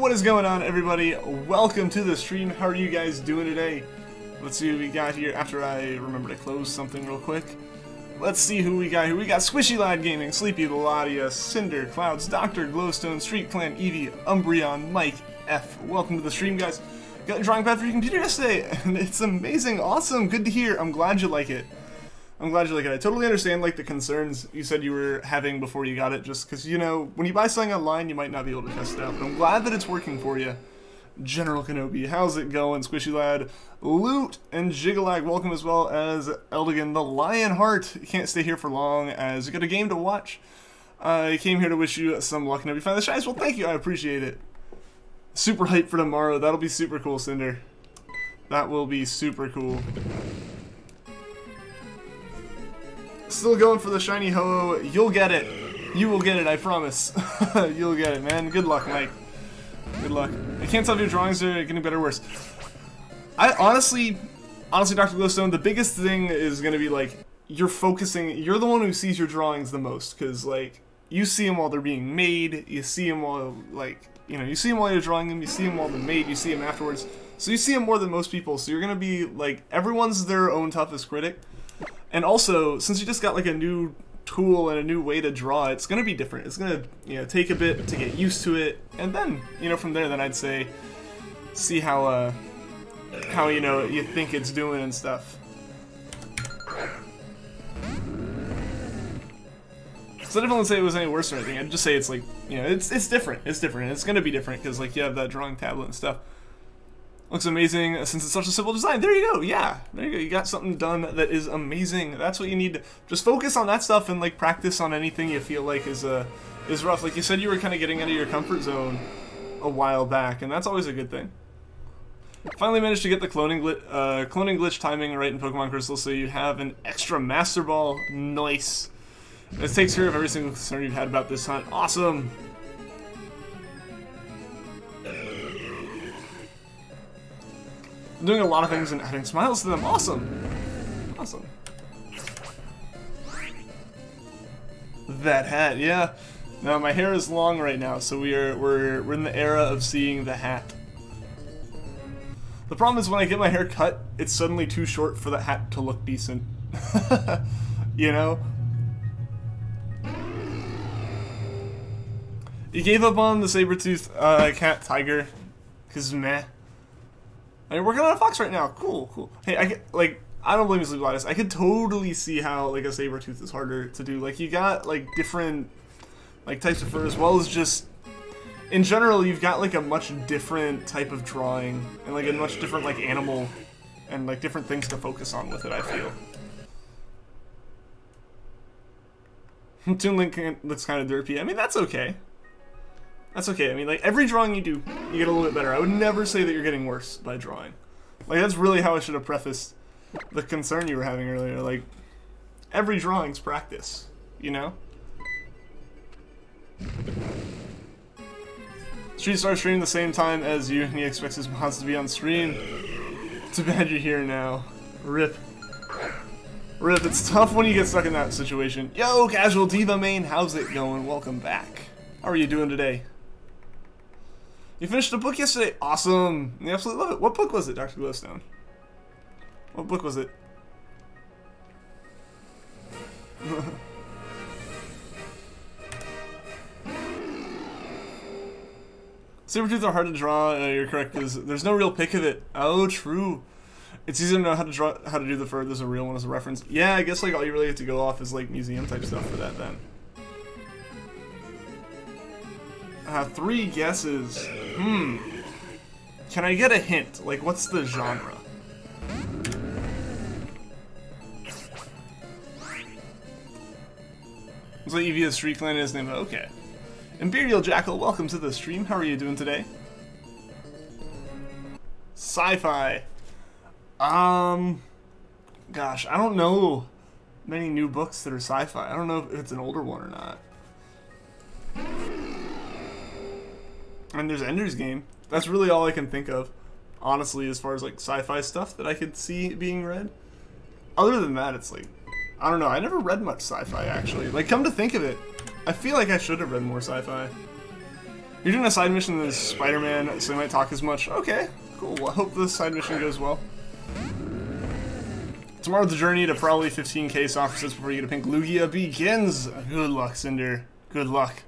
What is going on, everybody? Welcome to the stream. How are you guys doing today? Let's see who we got here after I remember to close something real quick. Let's see who we got here. We got Squishy Lad Gaming, Sleepy Ladia, Cinder, Clouds, Dr. Glowstone, Street Clan, Eevee, Umbreon, Mike, F. Welcome to the stream, guys. Got a drawing pad for your computer yesterday, and it's amazing, awesome, good to hear. I'm glad you like it. I'm glad you like it. I totally understand, like, the concerns you said you were having before you got it, just because, you know, when you buy something online, you might not be able to test it out, but I'm glad that it's working for you. General Kenobi, how's it going? Squishy Lad, Loot, and Jigalag, welcome, as well as Eldigan, the Lionheart. Can't stay here for long, as you got a game to watch. I came here to wish you some luck, and if you find the Shinies, well, thank you, I appreciate it. Super hyped for tomorrow, that'll be super cool, Cinder. That will be super cool. Still going for the shiny Ho-Oh. You'll get it. You will get it, I promise. You'll get it, man. Good luck, Mike. Good luck. I can't tell if your drawings are getting better or worse. I honestly, Dr. Glowstone, the biggest thing is going to be, like, you're the one who sees your drawings the most, because, like, you see them while they're being made, you see them while, like, you know, you see them while you're drawing them, you see them while they're made, you see them afterwards. So you see them more than most people, so you're going to be, like, everyone's their own toughest critic. And also, since you just got like a new tool and a new way to draw, it's gonna be different. It's gonna, you know, take a bit to get used to it, and then, you know, from there, then I'd say, see how you know, you think it's doing and stuff. So I definitely say it was any worse or anything. I'd just say it's like, you know, it's different. It's different. It's gonna be different because like you have that drawing tablet and stuff. Looks amazing since it's such a simple design. There you go, yeah. There you go, you got something done that is amazing. That's what you need to just focus on that stuff and like practice on anything you feel like is rough. Like you said, you were kind of getting out of your comfort zone a while back, and that's always a good thing. Finally managed to get the cloning glitch timing right in Pokemon Crystal, so you have an extra Master Ball. Nice. This takes care of every single concern you've had about this hunt. Awesome. Doing a lot of things and adding smiles to them. Awesome. Awesome. That hat, yeah. Now my hair is long right now, so we're in the era of seeing the hat. The problem is when I get my hair cut, it's suddenly too short for the hat to look decent. You know? You gave up on the saber-tooth cat tiger, cause meh. You're working on a fox right now. Cool, cool. Hey, I don't blame you, Sleep Lattice. I could totally see how, like, a saber-tooth is harder to do. Like, you got, like, different, like, types of fur, as well as just, in general, you've got, like, a much different type of drawing, and, like, a much different, like, animal, and, like, different things to focus on with it, I feel. Toon Link looks kind of derpy. I mean, that's okay. That's okay. I mean, like, every drawing you do, you get a little bit better. I would never say that you're getting worse by drawing. Like, that's really how I should have prefaced the concern you were having earlier. Like, every drawing's practice, you know? Street starts streaming the same time as you, and he expects his mods to be on stream. Too bad you're here now. Rip. Rip, it's tough when you get stuck in that situation. Yo, Casual Diva Main, how's it going? Welcome back. How are you doing today? You finished a book yesterday? Awesome! I absolutely love it. What book was it, Dr. Glowstone? What book was it? Sabertooth are hard to draw, you're correct, because there's no real pic of it. Oh, true. It's easy to know how to do the fur, there's a real one as a reference. Yeah, I guess like all you really have to go off is like museum type stuff for that then. 3 guesses. Can I get a hint? Like, what's the genre? Looks like Eevee has Street Clan in his name. Okay. Imperial Jackal, welcome to the stream. How are you doing today? Sci-fi. Gosh, I don't know many new books that are sci-fi. I don't know if it's an older one or not. And there's Ender's Game. That's really all I can think of, honestly, as far as like sci-fi stuff that I could see being read. Other than that, it's like, I don't know, I never read much sci-fi, actually. Like, come to think of it, I feel like I should have read more sci-fi. You're doing a side mission as Spider-Man, so you might talk as much. Okay, cool. Well, I hope this side mission goes well. Tomorrow the journey to probably 15k soft resets before you get a pink Lugia begins. Good luck, Cinder. Good luck.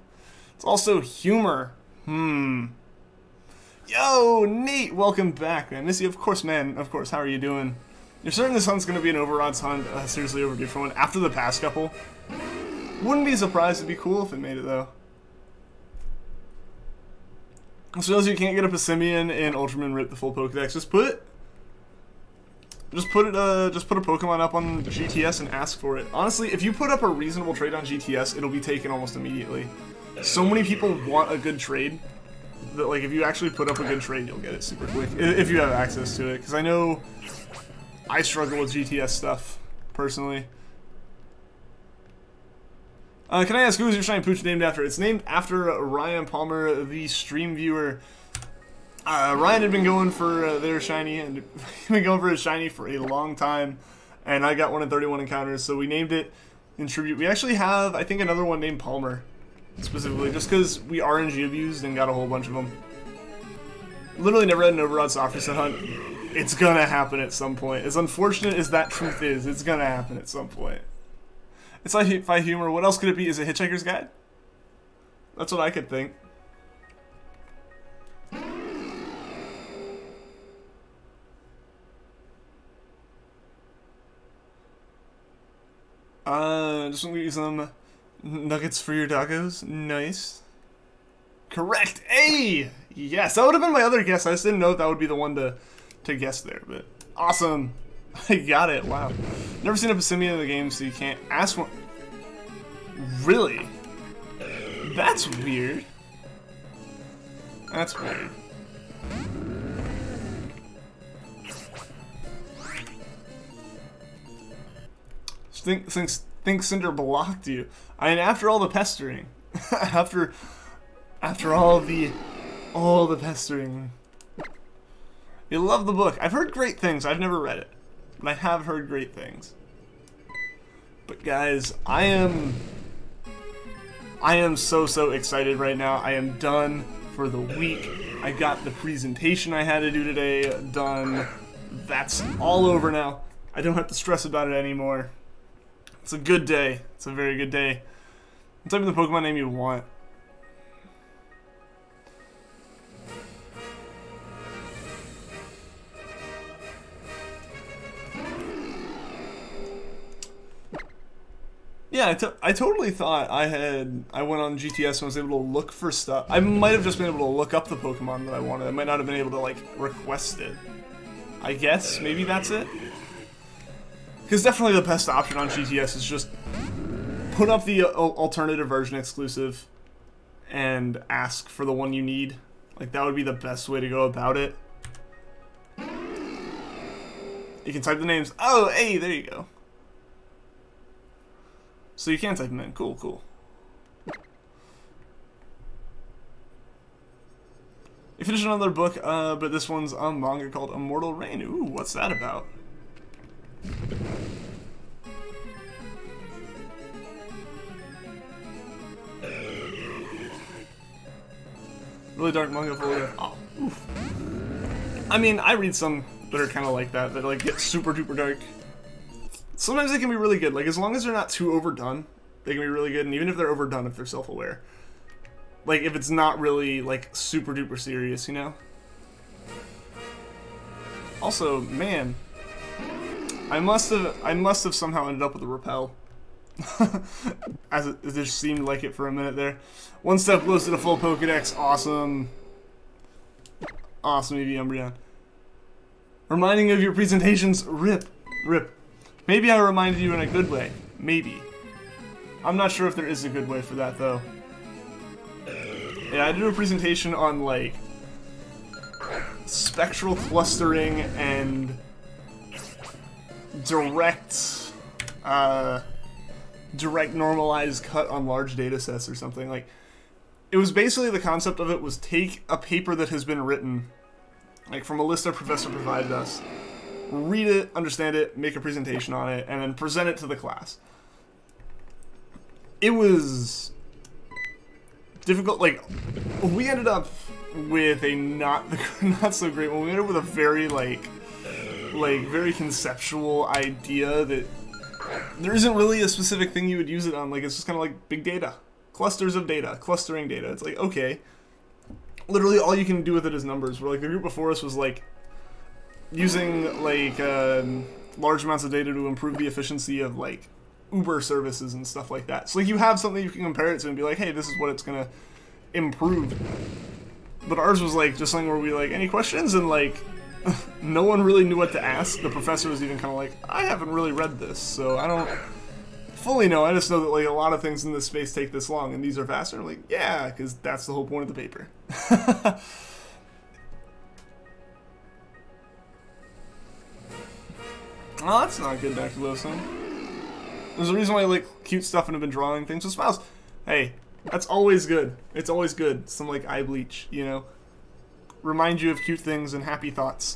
It's also humor. Yo, Nate, welcome back, man. Missy, of course, man. Of course, how are you doing? You're certain this hunt's gonna be an overodds hunt? Seriously overdue for one. After the past couple. Wouldn't be surprised. It'd be cool if it made it, though. So those you can't get a Poochyena in Ultraman Rip the full Pokedex, just put a Pokemon up on GTS and ask for it. Honestly, if you put up a reasonable trade on GTS, it'll be taken almost immediately. So many people want a good trade that, like, if you actually put up a good trade, you'll get it super quick if you have access to it. Because I know I struggle with GTS stuff personally. Can I ask, who is your shiny Pooch named after? It's named after Ryan Palmer, the stream viewer. Ryan had been going for their shiny, and he'd been going for his shiny for a long time, and I got one in 31 encounters, so we named it in tribute. We actually have, I think, another one named Palmer, specifically, just because we RNG abused and got a whole bunch of them. Literally never had an overrod soft reset hunt. It's gonna happen at some point. As unfortunate as that truth is, it's gonna happen at some point. It's like sci-fi humor. What else could it be? Is it Hitchhiker's Guide? That's what I could think. Just want to use some nuggets for your tacos. Nice. Correct. Hey! Yes, that would have been my other guess. I just didn't know if that would be the one to guess there, but awesome. I got it. Wow. Never seen a Poochyena in the game, so you can't ask one. Really? That's weird. That's weird. Think Cinder blocked you. I mean, after all the pestering, after all the pestering. You love the book. I've heard great things. I've never read it, but I have heard great things. But guys, I am so excited right now. I am done for the week. I got the presentation I had to do today done. That's all over now. I don't have to stress about it anymore. It's a good day. It's a very good day. Type in the Pokemon name you want. Yeah, I totally thought I went on GTS and was able to look for stuff. I might have just been able to look up the Pokemon that I wanted. I might not have been able to, like, request it. I guess, maybe that's it? Because definitely the best option on GTS is just put up the alternative version exclusive and ask for the one you need. Like, that would be the best way to go about it. You can type the names. Oh, hey, there you go. So you can type them in. Cool, cool. You finished another book, but this one's a manga called Immortal Rain. Ooh, what's that about? Really dark manga full of... Oh, oof. I mean, I read some that are kind of like that like get super duper dark. Sometimes they can be really good, like as long as they're not too overdone, they can be really good, and even if they're overdone, if they're self-aware. Like if it's not really like super duper serious, you know? Also, man, I must have somehow ended up with a repel. As it just seemed like it for a minute there. One step closer to full Pokedex. Awesome. Awesome, EV Umbreon. Reminding of your presentations. Rip. Rip. Maybe I reminded you in a good way. Maybe. I'm not sure if there is a good way for that, though. Yeah, I did a presentation on, like, spectral clustering and direct normalized cut on large data sets or something. Like, it was basically, the concept of it was take a paper that has been written, like from a list our professor provided us, read it, understand it, make a presentation on it, and then present it to the class. It was difficult, like, we ended up with a not so great one. We ended up with a very, like very conceptual idea that there isn't really a specific thing you would use it on. Like, it's just kind of like big data. Clusters of data. Clustering data. It's like, okay. Literally all you can do with it is numbers. Where, like, the group before us was, like, using, like, large amounts of data to improve the efficiency of, like, Uber services and stuff like that. So, like, you have something you can compare it to and be like, hey, this is what it's gonna improve. But ours was, like, just something where we, like, any questions? And, like, no one really knew what to ask. The professor was even kind of like, I haven't really read this, so I don't fully know. I just know that, like, a lot of things in this space take this long, and these are faster. I'm like, yeah, because that's the whole point of the paper. Oh, that's not good, Daculoso. There's a reason why I like cute stuff and have been drawing things with smiles. Hey, that's always good. It's always good. Some, like, eye bleach, you know? Remind you of cute things and happy thoughts.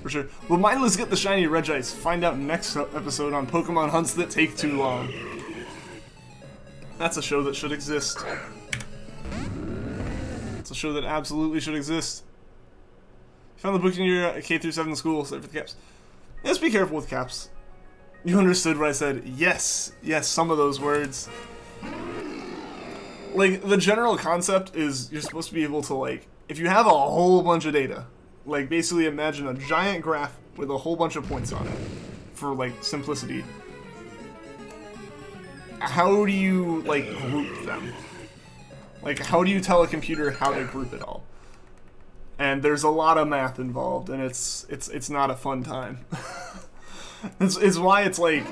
For sure. Well, mindless get the shiny Regice. Find out next episode on Pokemon hunts that take too long. That's a show that should exist. It's a show that absolutely should exist. You found the book in your K through 7 school, except for the caps. Just be careful with caps. You understood what I said. Yes. Yes, some of those words. Like, the general concept is you're supposed to be able to, like, if you have a whole bunch of data, like, basically imagine a giant graph with a whole bunch of points on it, for, like, simplicity. How do you, like, group them? Like, how do you tell a computer how to group it all? And there's a lot of math involved, and it's not a fun time. It's why it's like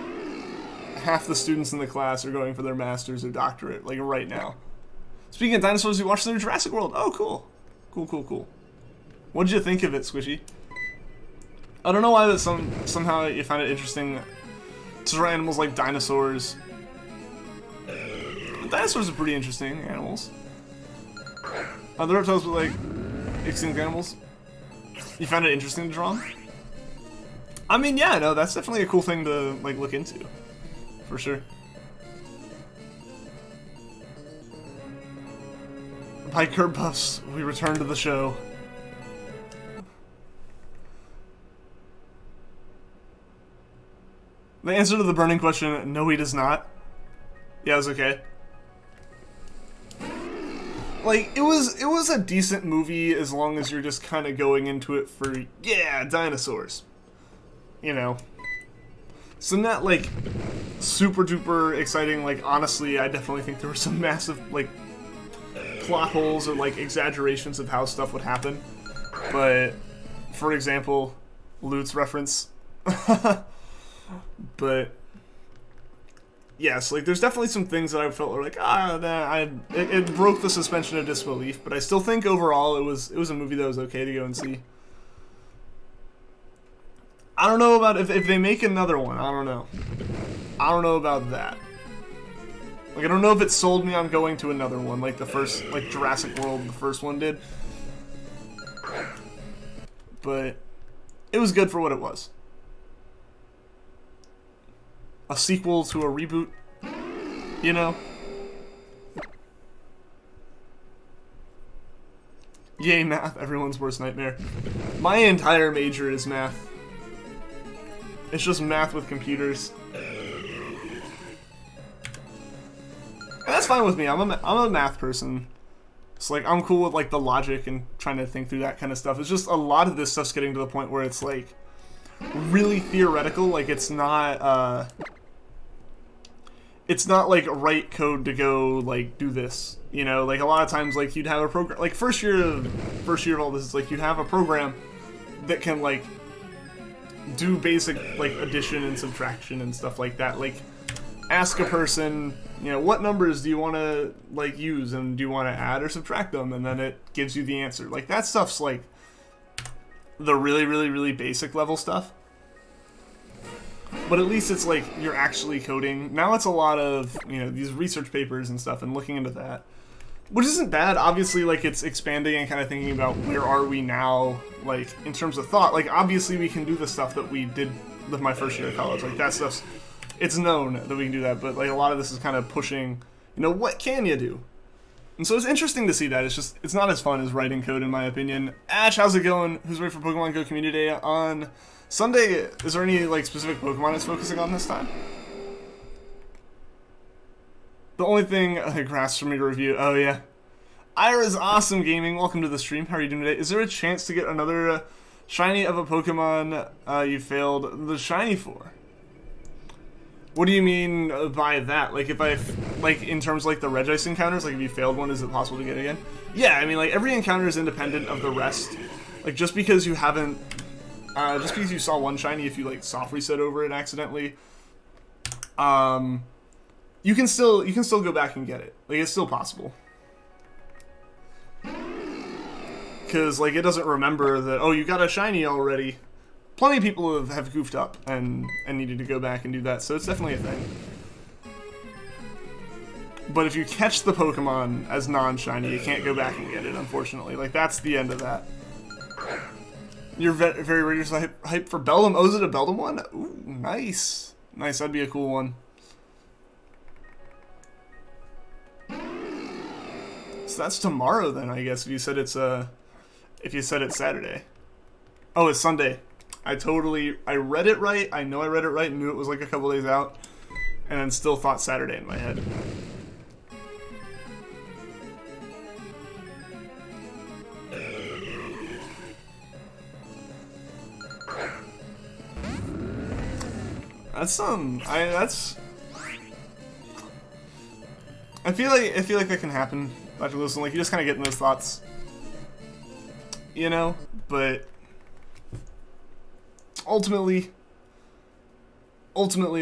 half the students in the class are going for their master's or doctorate, like, right now. Speaking of dinosaurs, you watched the new Jurassic World. Oh, cool. Cool. What did you think of it, Squishy? I don't know why that somehow you found it interesting to draw animals like dinosaurs. Dinosaurs are pretty interesting animals. The reptiles were like extinct animals. You found it interesting to draw? I mean, yeah, no, that's definitely a cool thing to, like, look into. For sure. By Curb Puffs, we return to the show. The answer to the burning question, no, he does not. Yeah, it was okay. Like, it was a decent movie as long as you're just kind of going into it for, yeah, dinosaurs. You know. So not, like, super duper exciting. Like, honestly, I definitely think there were some massive, like, plot holes or, like, exaggerations of how stuff would happen. But, for example, Lutz reference. But yes, like, there's definitely some things that I felt were like, it broke the suspension of disbelief, but I still think overall it was a movie that was okay to go and see. I don't know about if they make another one. I don't know. I don't know about that. Like, I don't know if it sold me on going to another one, like the first, like, Jurassic World, the first one did. But it was good for what it was. A sequel to a reboot, you know? Yay, math, everyone's worst nightmare. My entire major is math. It's just math with computers. And that's fine with me. I'm a math person. It's like, I'm cool with, like, the logic and trying to think through that kind of stuff. It's just a lot of this stuff's getting to the point where it's, like, really theoretical. Like, it's not like write code to go, like, do this, you know? Like, a lot of times, like, you'd have a program, like, first year of all this is, like, you'd have a program that can, like, do basic, like, addition and subtraction and stuff like that. Like, ask a person, you know, what numbers do you want to, like, use, and do you want to add or subtract them, and then it gives you the answer. Like, that stuff's, like, the really, really, really basic level stuff. But at least it's like you're actually coding. Now it's a lot of, you know, these research papers and stuff and looking into that. Which isn't bad. Obviously, like, it's expanding and kind of thinking about where are we now, like, in terms of thought. Like, obviously we can do the stuff that we did with my first year of college. Like, that stuff's, it's known that we can do that. But, like, a lot of this is kind of pushing, you know, what can you do? And so it's interesting to see that. It's just, it's not as fun as writing code, in my opinion. Ash, how's it going? Who's ready for Pokemon Go Community Day on Sunday? Is there any, like, specific Pokemon it's focusing on this time? The only thing, grass for me to review. Oh, yeah. Ira's Awesome Gaming, welcome to the stream. How are you doing today? Is there a chance to get another shiny of a Pokemon you failed the shiny for? What do you mean by that? Like, if I, like, in terms of, like, the Regice encounters, like, if you failed one, is it possible to get it again? Yeah, I mean, like, every encounter is independent of the rest. Like, just because you haven't, just because you saw one shiny, if you, like, soft reset over it accidentally, you can still go back and get it. Like, it's still possible. Because, like, it doesn't remember that, oh, you got a shiny already. Plenty of people have goofed up and needed to go back and do that, so it's definitely a thing. But if you catch the Pokemon as non-shiny, you can't go back and get it, unfortunately. Like, that's the end of that. You're very ready to hype for Beldum. Oh, is it a Beldum one? Ooh, nice. Nice, that'd be a cool one. So that's tomorrow then, I guess, if you said it's Saturday. Oh, it's Sunday. I read it right, I know I read it right, knew it was like a couple days out, and then still thought Saturday in my head. That's I feel like that can happen after listening. Like, you just kind of get in those thoughts, you know. But ultimately,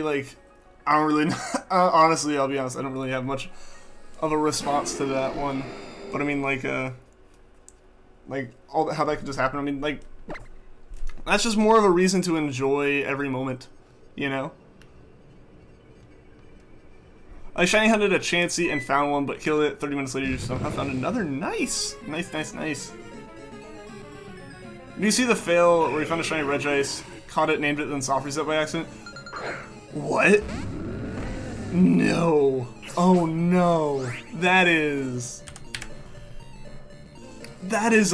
like, I don't really. Honestly, I'll be honest. I don't really have much of a response to that one. But I mean, like all how that could just happen. I mean, like, that's just more of a reason to enjoy every moment, you know. I shiny hunted a Chansey and found one, but killed it. 30 minutes later, you somehow found another. Nice! Nice. Do you see the fail where you found a shiny Regice, caught it, named it, then soft reset by accident? What? No. Oh no. That is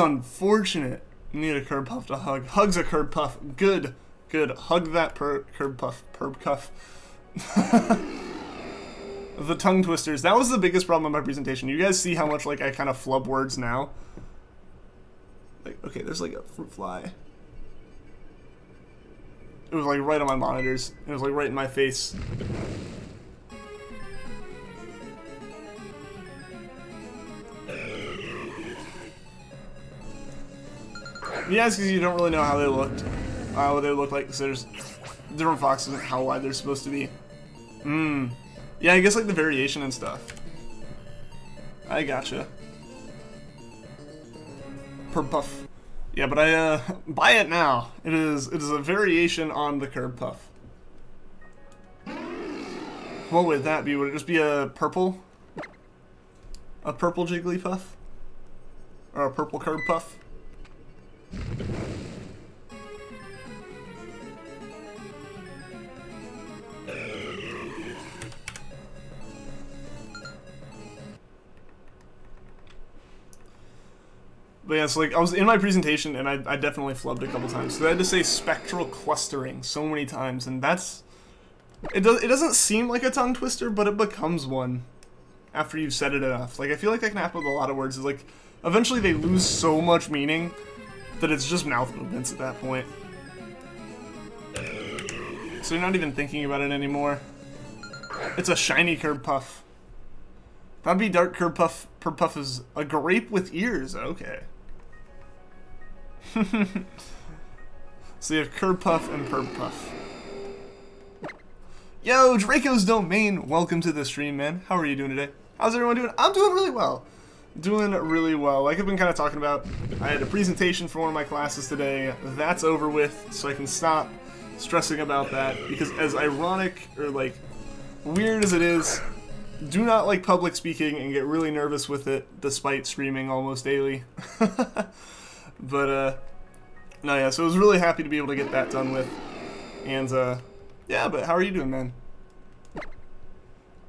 unfortunate. You need a curb puff to hug. Hug's a curb puff. Good. Hug that curb cuff. The tongue twisters. That was the biggest problem in my presentation. You guys see how much, like, I kind of flub words now? Like, okay, there's like a fruit fly. It was like right on my monitors. It was like right in my face. Yeah, it's because you don't really know how they looked. What they look like, because there's different foxes and how wide they're supposed to be. Yeah, I guess like the variation and stuff. I gotcha. Curb puff. Yeah, but I buy it now. It is a variation on the curb puff. What would that be? Would it just be a purple? A purple Jigglypuff? Or a purple curb puff? But yeah, so like, I was in my presentation, and I definitely flubbed a couple times. So I had to say spectral clustering so many times, and that's... It doesn't seem like a tongue twister, but it becomes one after you've said it enough. Like, I feel like that can happen with a lot of words. It's like, eventually they lose so much meaning that it's just mouth movements at that point. So you're not even thinking about it anymore. It's a shiny curb puff. That'd be dark curb puff. Curb puff is a grape with ears. Okay. So you have curb puff and perp puff. Yo, Draco's Domain, welcome to the stream, man. How are you doing today? How's everyone doing? I'm doing really well. Doing really well. Like I've been kind of talking about, I had a presentation for one of my classes today. That's over with, so I can stop stressing about that. Because as ironic, or like, weird as it is, do not like public speaking and get really nervous with it, despite streaming almost daily. But, no, yeah, so I was really happy to be able to get that done with. And, yeah, but how are you doing, man?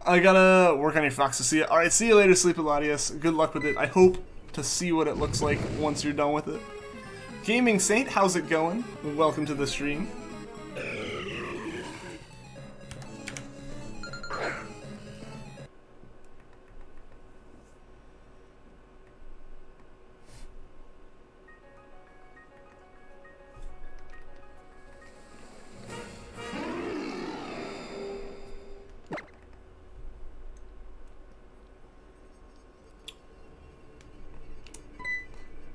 I gotta work on your Foxasia. Alright, see you later, Sleepy Latias. Good luck with it. I hope to see what it looks like once you're done with it. Gaming Saint, how's it going? Welcome to the stream.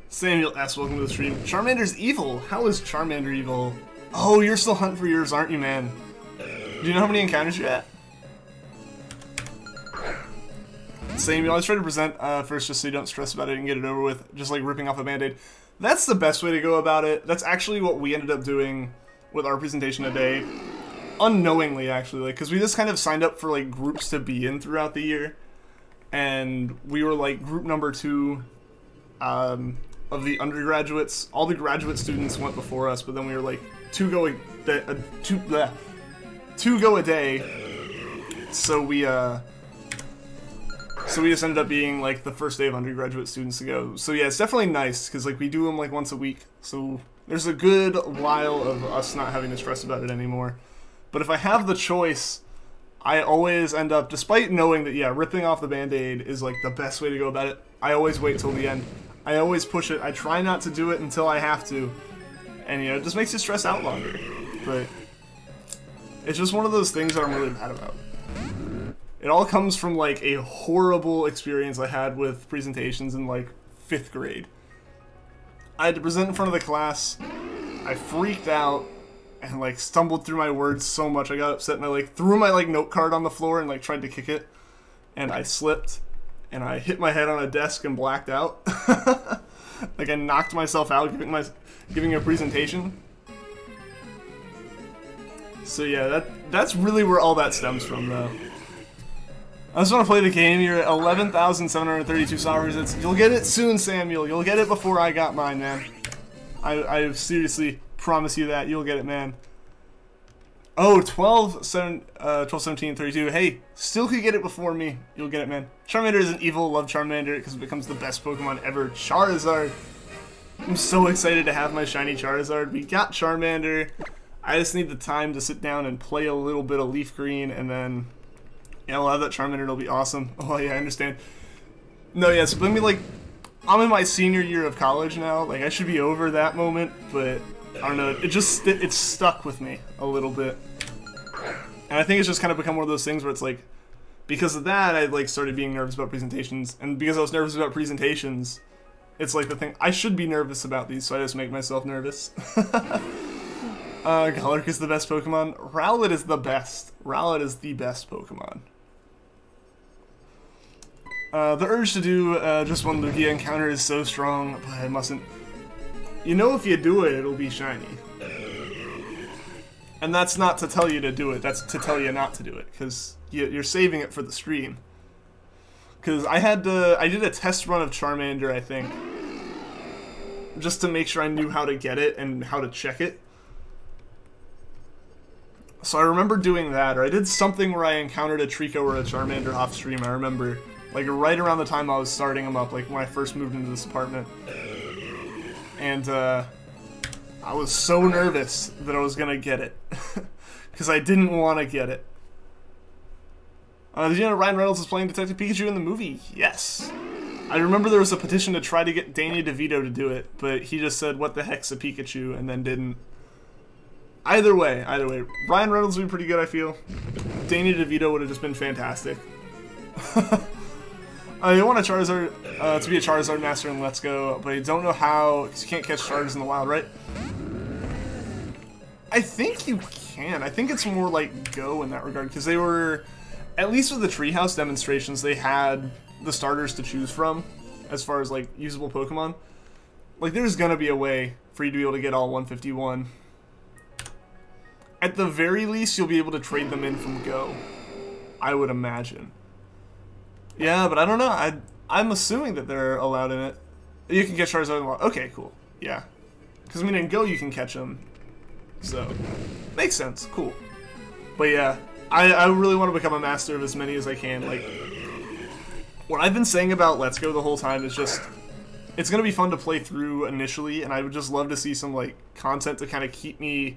Samuel S, welcome to the stream. Charmander's evil. How is Charmander evil? Oh, you're still hunting for yours, aren't you, man? Do you know how many encounters you're at? Samuel, I always try to present first just so you don't stress about it and get it over with, just like ripping off a band-aid. That's the best way to go about it. That's actually what we ended up doing with our presentation today. Unknowingly, actually, like, because we just kind of signed up for like groups to be in throughout the year. And we were like group number 2 of the undergraduates. All the graduate students went before us, but then we were like two go a day. So we just ended up being like the first day of undergraduate students to go. So yeah, it's definitely nice because like we do them like once a week. So there's a good while of us not having to stress about it anymore. But if I have the choice, I always end up, despite knowing that yeah, ripping off the band-aid is like the best way to go about it, I always wait till the end. I always push it. I try not to do it until I have to. And, you know, it just makes you stress out longer. But it's just one of those things that I'm really mad about. It all comes from, like, a horrible experience I had with presentations in, like, 5th grade. I had to present in front of the class. I freaked out and, like, stumbled through my words so much. I got upset and I, like, threw my, like, note card on the floor and, like, tried to kick it. And I slipped. And I hit my head on a desk and blacked out. Like I knocked myself out giving a presentation. So yeah, that's really where all that stems from, though. I just want to play the game. You're at 11,732 sovereigns. You'll get it soon, Samuel. You'll get it before I got mine, man. I seriously promise you that. You'll get it, man. Oh, 12, 17, 32. Hey, still could get it before me. You'll get it, man. Charmander isn't evil. Love Charmander because it becomes the best Pokemon ever. Charizard. I'm so excited to have my shiny Charizard. We got Charmander. I just need the time to sit down and play a little bit of Leaf Green, and then yeah, we'll have that Charmander. It'll be awesome. Oh yeah, I understand. No, yeah, so let me like, I'm in my senior year of college now. Like I should be over that moment, but I don't know, it's stuck with me a little bit. And I think it's just kind of become one of those things where it's like, because of that, I like started being nervous about presentations, and because I was nervous about presentations, it's like the thing, I should be nervous about these, so I just make myself nervous. Galaric is the best Pokemon. Rowlet is the best. Rowlet is the best Pokemon. The urge to do just one Lugia encounter is so strong, but I mustn't. You know if you do it, it'll be shiny. And that's not to tell you to do it, that's to tell you not to do it, because you're saving it for the stream. Because I did a test run of Charmander, I think, just to make sure I knew how to get it and how to check it. So I remember doing that, or I did something where I encountered a Treecko or a Charmander off stream, I remember. Like right around the time I was starting them up, like when I first moved into this apartment. And I was so nervous that I was gonna get it. Because I didn't want to get it. Did you know Ryan Reynolds is playing Detective Pikachu in the movie? Yes. I remember there was a petition to try to get Danny DeVito to do it, but he just said, what the heck's a Pikachu, and then didn't. Either way, Ryan Reynolds would be pretty good, I feel. Danny DeVito would have just been fantastic. You want a Charizard to be a Charizard master in Let's Go, but you don't know how, because you can't catch Charizards in the wild, right? I think you can. I think it's more like Go in that regard, because they were, at least with the Treehouse demonstrations, they had the starters to choose from, as far as like usable Pokemon. Like there's gonna be a way for you to be able to get all 151. At the very least, you'll be able to trade them in from Go, I would imagine. Yeah, but I don't know. I'm assuming that they're allowed in it. You can catch Charizard in the wild. Okay, cool. Yeah. Because, I mean, in Go, you can catch them. So, makes sense. Cool. But, yeah. I really want to become a master of as many as I can. Like, what I've been saying about Let's Go the whole time is just, it's going to be fun to play through initially, and I would just love to see some, like, content to kind of keep me,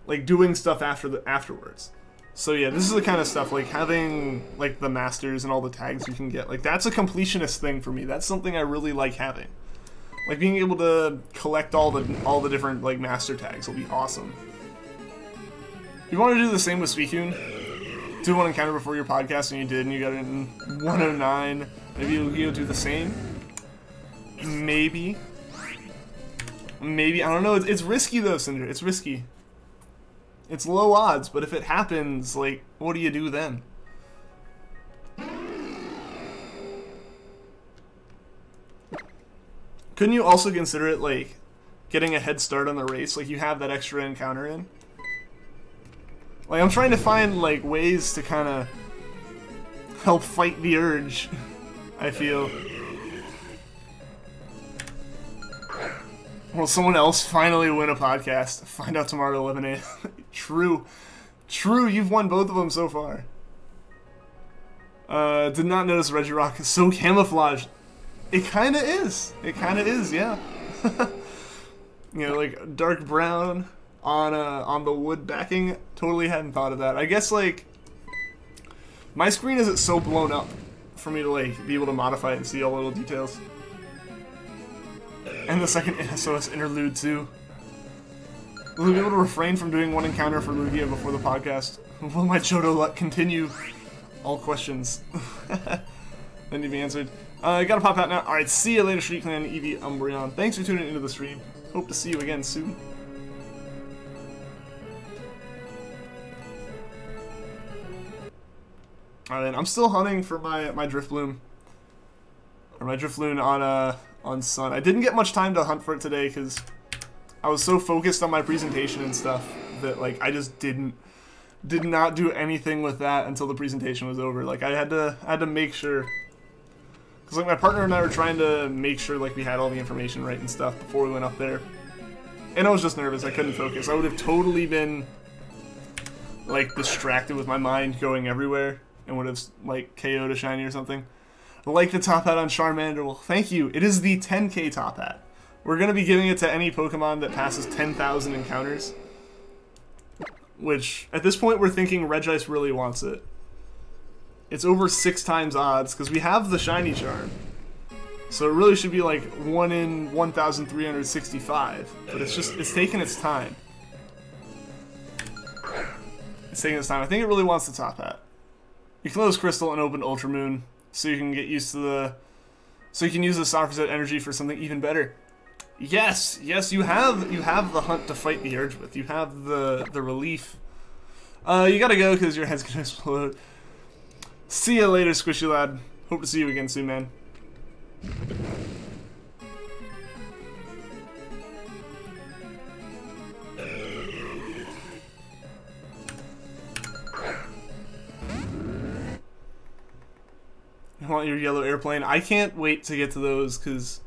like, doing stuff afterwards. So yeah, this is the kind of stuff, like, having, like, the masters and all the tags you can get. Like, that's a completionist thing for me. That's something I really like having. Like, being able to collect all the different, like, master tags will be awesome. You want to do the same with Suicune? Do one encounter before your podcast, and you did, and you got it in 109. Maybe you'll do the same? Maybe. Maybe, I don't know. It's risky, though, Cinder. It's risky. It's low odds, but if it happens, like, what do you do then? Couldn't you also consider it, like, getting a head start on the race? Like, you have that extra encounter in? Like, I'm trying to find, like, ways to kind of help fight the urge, I feel. Will someone else finally win a podcast? Find out tomorrow at 11 a.m. True. True, you've won both of them so far. Did not notice Regirock is so camouflaged. It kinda is. It kinda is, yeah. You know, like, dark brown on the wood backing. Totally hadn't thought of that. I guess, like, my screen isn't so blown up for me to, like, be able to modify it and see all the little details. And the second SOS interlude, too. Will we be able to refrain from doing one encounter for Lugia before the podcast? Will my Johto luck continue? All questions. That need to be answered. I gotta pop out now. Alright, see you later, Street Clan, Eevee, Umbreon. Thanks for tuning into the stream. Hope to see you again soon. Alright, I'm still hunting for my Drifloon. Or my Drifloon on Sun. I didn't get much time to hunt for it today because I was so focused on my presentation and stuff that, like, I just did not do anything with that until the presentation was over. Like, I had to make sure, because, like, my partner and I were trying to make sure, like, we had all the information right and stuff before we went up there. And I was just nervous. I couldn't focus. I would have totally been, like, distracted with my mind going everywhere and would have, like, KO'd a shiny or something. Like the top hat on Charmander. Well, thank you. It is the 10K top hat. We're going to be giving it to any Pokemon that passes 10,000 encounters. Which, at this point, we're thinking Regice really wants it. It's over 6 times odds, because we have the shiny charm. So it really should be like 1 in 1,365. But it's taking its time. It's taking its time. I think it really wants the top hat. You close Crystal and open Ultra Moon, so you can get used to the... So you can use the Sophrosite energy for something even better. Yes, yes, you have the hunt to fight the urge with. You have the relief. You gotta go because your head's gonna explode. See you later, Squishy Lad. Hope to see you again soon, man. I want your yellow airplane. I can't wait to get to those because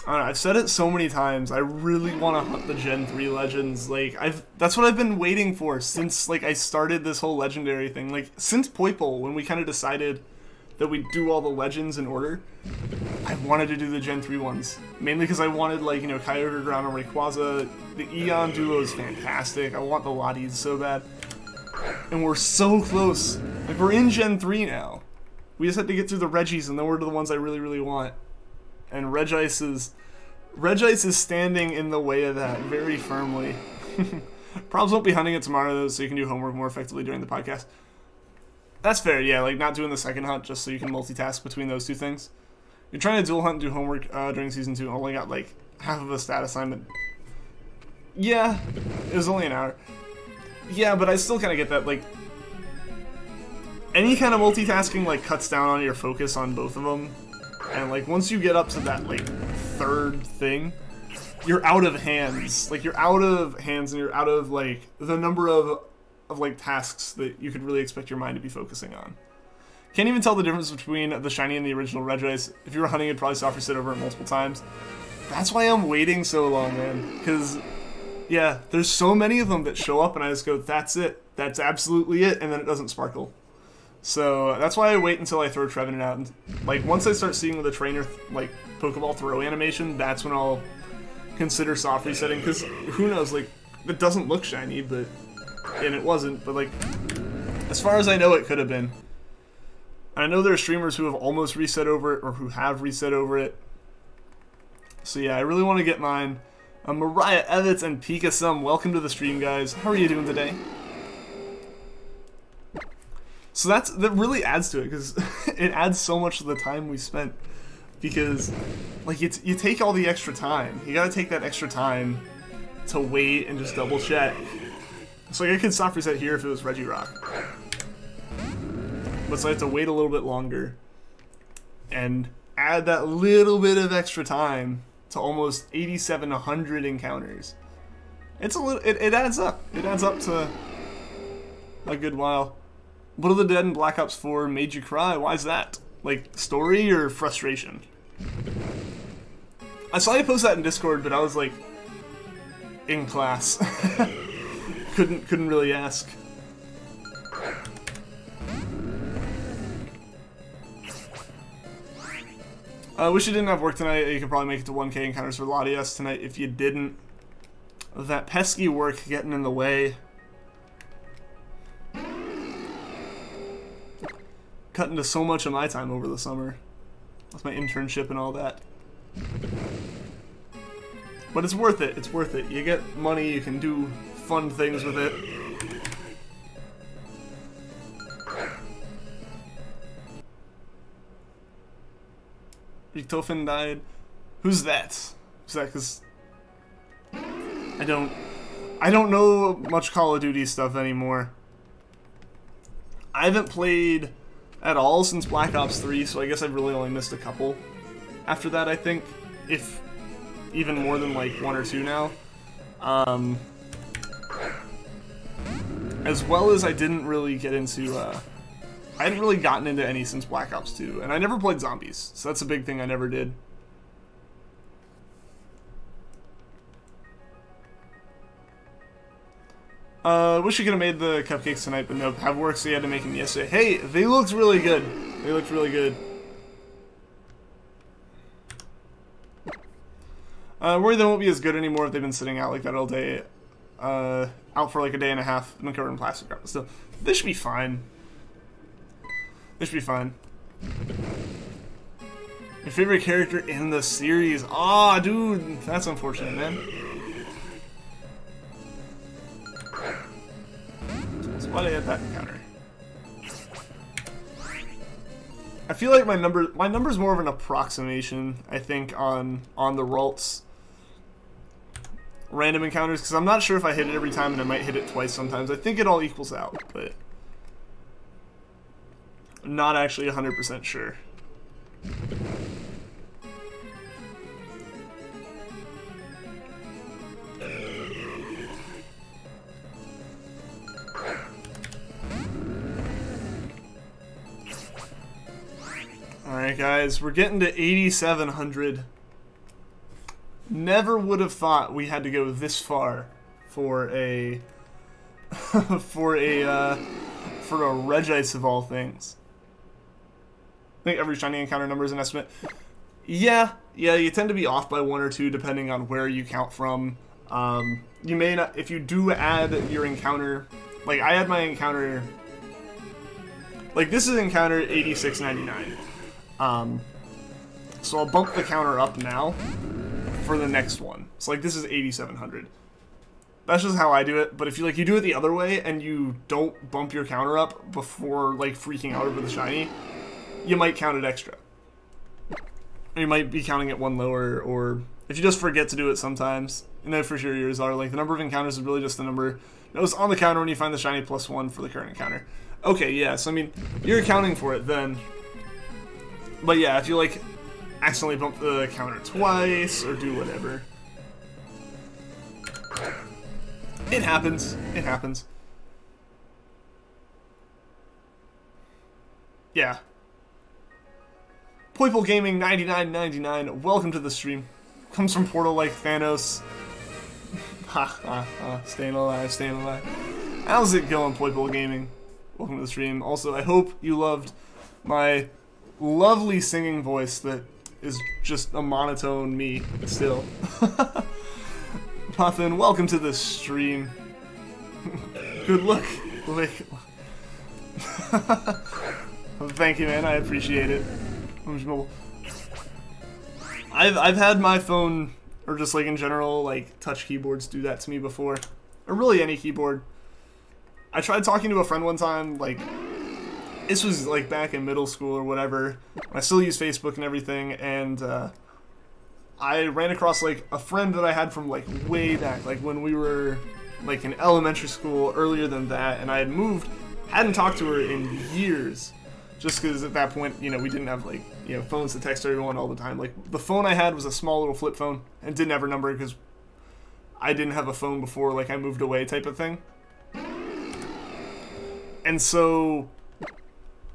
I don't know, I've said it so many times. I really want to hunt the Gen 3 legends. Like, that's what I've been waiting for since, like, I started this whole legendary thing. Like, since Poipole, when we kind of decided that we'd do all the legends in order, I wanted to do the Gen 3 ones. Mainly because I wanted, like, you know, Kyogre, Ground, and Rayquaza. The Eon duo is fantastic. I want the Lotties so bad. And we're so close. Like, we're in Gen 3 now. We just had to get through the Regis, and then we're to the ones I really, really want. And Regice is standing in the way of that very firmly. Probs won't be hunting it tomorrow, though, so you can do homework more effectively during the podcast. That's fair, yeah, like not doing the second hunt just so you can multitask between those two things. You're trying to dual hunt and do homework during Season 2, only got like half of a stat assignment. Yeah, it was only an hour. Yeah, but I still kind of get that, like, any kind of multitasking, like, cuts down on your focus on both of them. And, like, once you get up to that, like, third thing, you're out of hands. Like, you're out of hands and you're out of, like, the number of like, tasks that you could really expect your mind to be focusing on. Can't even tell the difference between the shiny and the original Regice. If you were hunting, it'd probably Sophrosite over it multiple times. That's why I'm waiting so long, man. Because, yeah, there's so many of them that show up and I just go, that's it. that's absolutely it, and then it doesn't sparkle. So that's why I wait until I throw Trevenant out. And, like, once I start seeing the trainer, like, Pokeball throw animation, that's when I'll consider soft resetting, because who knows, like, it doesn't look shiny, but, and it wasn't, but, like, as far as I know, it could have been. I know there are streamers who have almost reset over it, or who have reset over it. So yeah, I really want to get mine. Mariah Evans and Pika Sum, welcome to the stream, guys. How are you doing today? So that really adds to it, because it adds so much to the time we spent. Because, like, you take all the extra time. You gotta take that extra time to wait and just double check. So like, I could soft reset here if it was Regirock. But so I have to wait a little bit longer. And add that little bit of extra time to almost 8,700 encounters. It's a little, it adds up. It adds up to a good while. What are the Dead and Black Ops 4 made you cry? Why is that? Like, story or frustration? I saw you post that in Discord, but I was like, in class. couldn't really ask. I wish you didn't have work tonight. You could probably make it to 1K encounters for Latias tonight if you didn't. That pesky work getting in the way. Cut into so much of my time over the summer with my internship and all that. But it's worth it. It's worth it. You get money, you can do fun things with it. Richthofen died. Who's that? Who's that? Because I don't know much Call of Duty stuff anymore. I haven't played at all since Black Ops 3, so I guess I've really only missed a couple after that, I think. If even more than like 1 or 2 now. As well as I didn't really get into, I hadn't really gotten into any since Black Ops 2, and I never played zombies, so that's a big thing I never did. Wish you could have made the cupcakes tonight, but nope, have work, so you had to make them yesterday. Hey, they looked really good. They looked really good. Worry they won't be as good anymore if they've been sitting out like that all day. Out for like a day and a half and covered in plastic wrap. So this should be fine. This should be fine. Your favorite character in the series? Aw, dude, that's unfortunate, man. So why'd I hit that encounter? I feel like my number's more of an approximation, I think, on the Ralts random encounters, because I'm not sure if I hit it every time, and I might hit it twice sometimes. I think it all equals out, but I'm not actually 100% sure. Alright guys, we're getting to 8,700. Never would have thought we had to go this far for a for a Regice of all things. I think every shiny encounter number is an estimate. Yeah, you tend to be off by 1 or 2 depending on where you count from. You may not, if you do add your encounter, like I had my encounter, like this is encounter 8699. So I'll bump the counter up now for the next one. So like this is 8,700. That's just how I do it. But if you do it the other way and you don't bump your counter up before like freaking out over the shiny, you might count it extra. Or you might be counting it 1 lower, or if you just forget to do it sometimes, you know for sure yours are. Like the number of encounters is really just the number that was on the counter when you find the shiny +1 for the current encounter. Okay, yeah, so I mean, you're accounting for it then. But yeah, if you like accidentally bump the counter twice or do whatever, it happens. It happens. Yeah. Poipole Gaming 99.99. Welcome to the stream. Comes from Portal like Thanos. Ha ha ha. Staying alive, staying alive. How's it going, Poipole Gaming? Welcome to the stream. Also, I hope you loved my lovely singing voice that is just a monotone me still. Puffin, welcome to the stream. Good luck. Thank you, man. I appreciate it. I've had my phone, or just like in general, like touch keyboards do that to me before, or really any keyboard. I tried talking to a friend one time, like this was like back in middle school or whatever. I still use Facebook and everything, and I ran across like a friend that I had from like way back, like when we were like in elementary school, earlier than that, and I had moved, hadn't talked to her in years, just because at that point, you know, we didn't have like, you know, phones to text everyone all the time. Like the phone I had was a small little flip phone and didn't have a number because I didn't have a phone before like I moved away type of thing. And so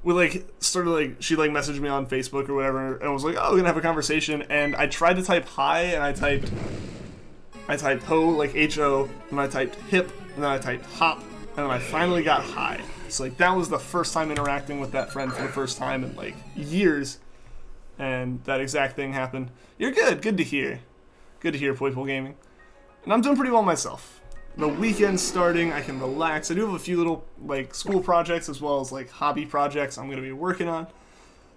we like started like, she like messaged me on Facebook or whatever, and I was like, oh, we're gonna have a conversation, and I tried to type hi, and I typed ho, like H-O, and I typed hip, and then I typed hop, and then I finally got hi. So like that was the first time interacting with that friend for the first time in like years, and that exact thing happened. You're good, good to hear. Good to hear, Poipole Gaming. And I'm doing pretty well myself. The weekend's starting, I can relax. I do have a few little like school projects as well as like hobby projects I'm gonna be working on.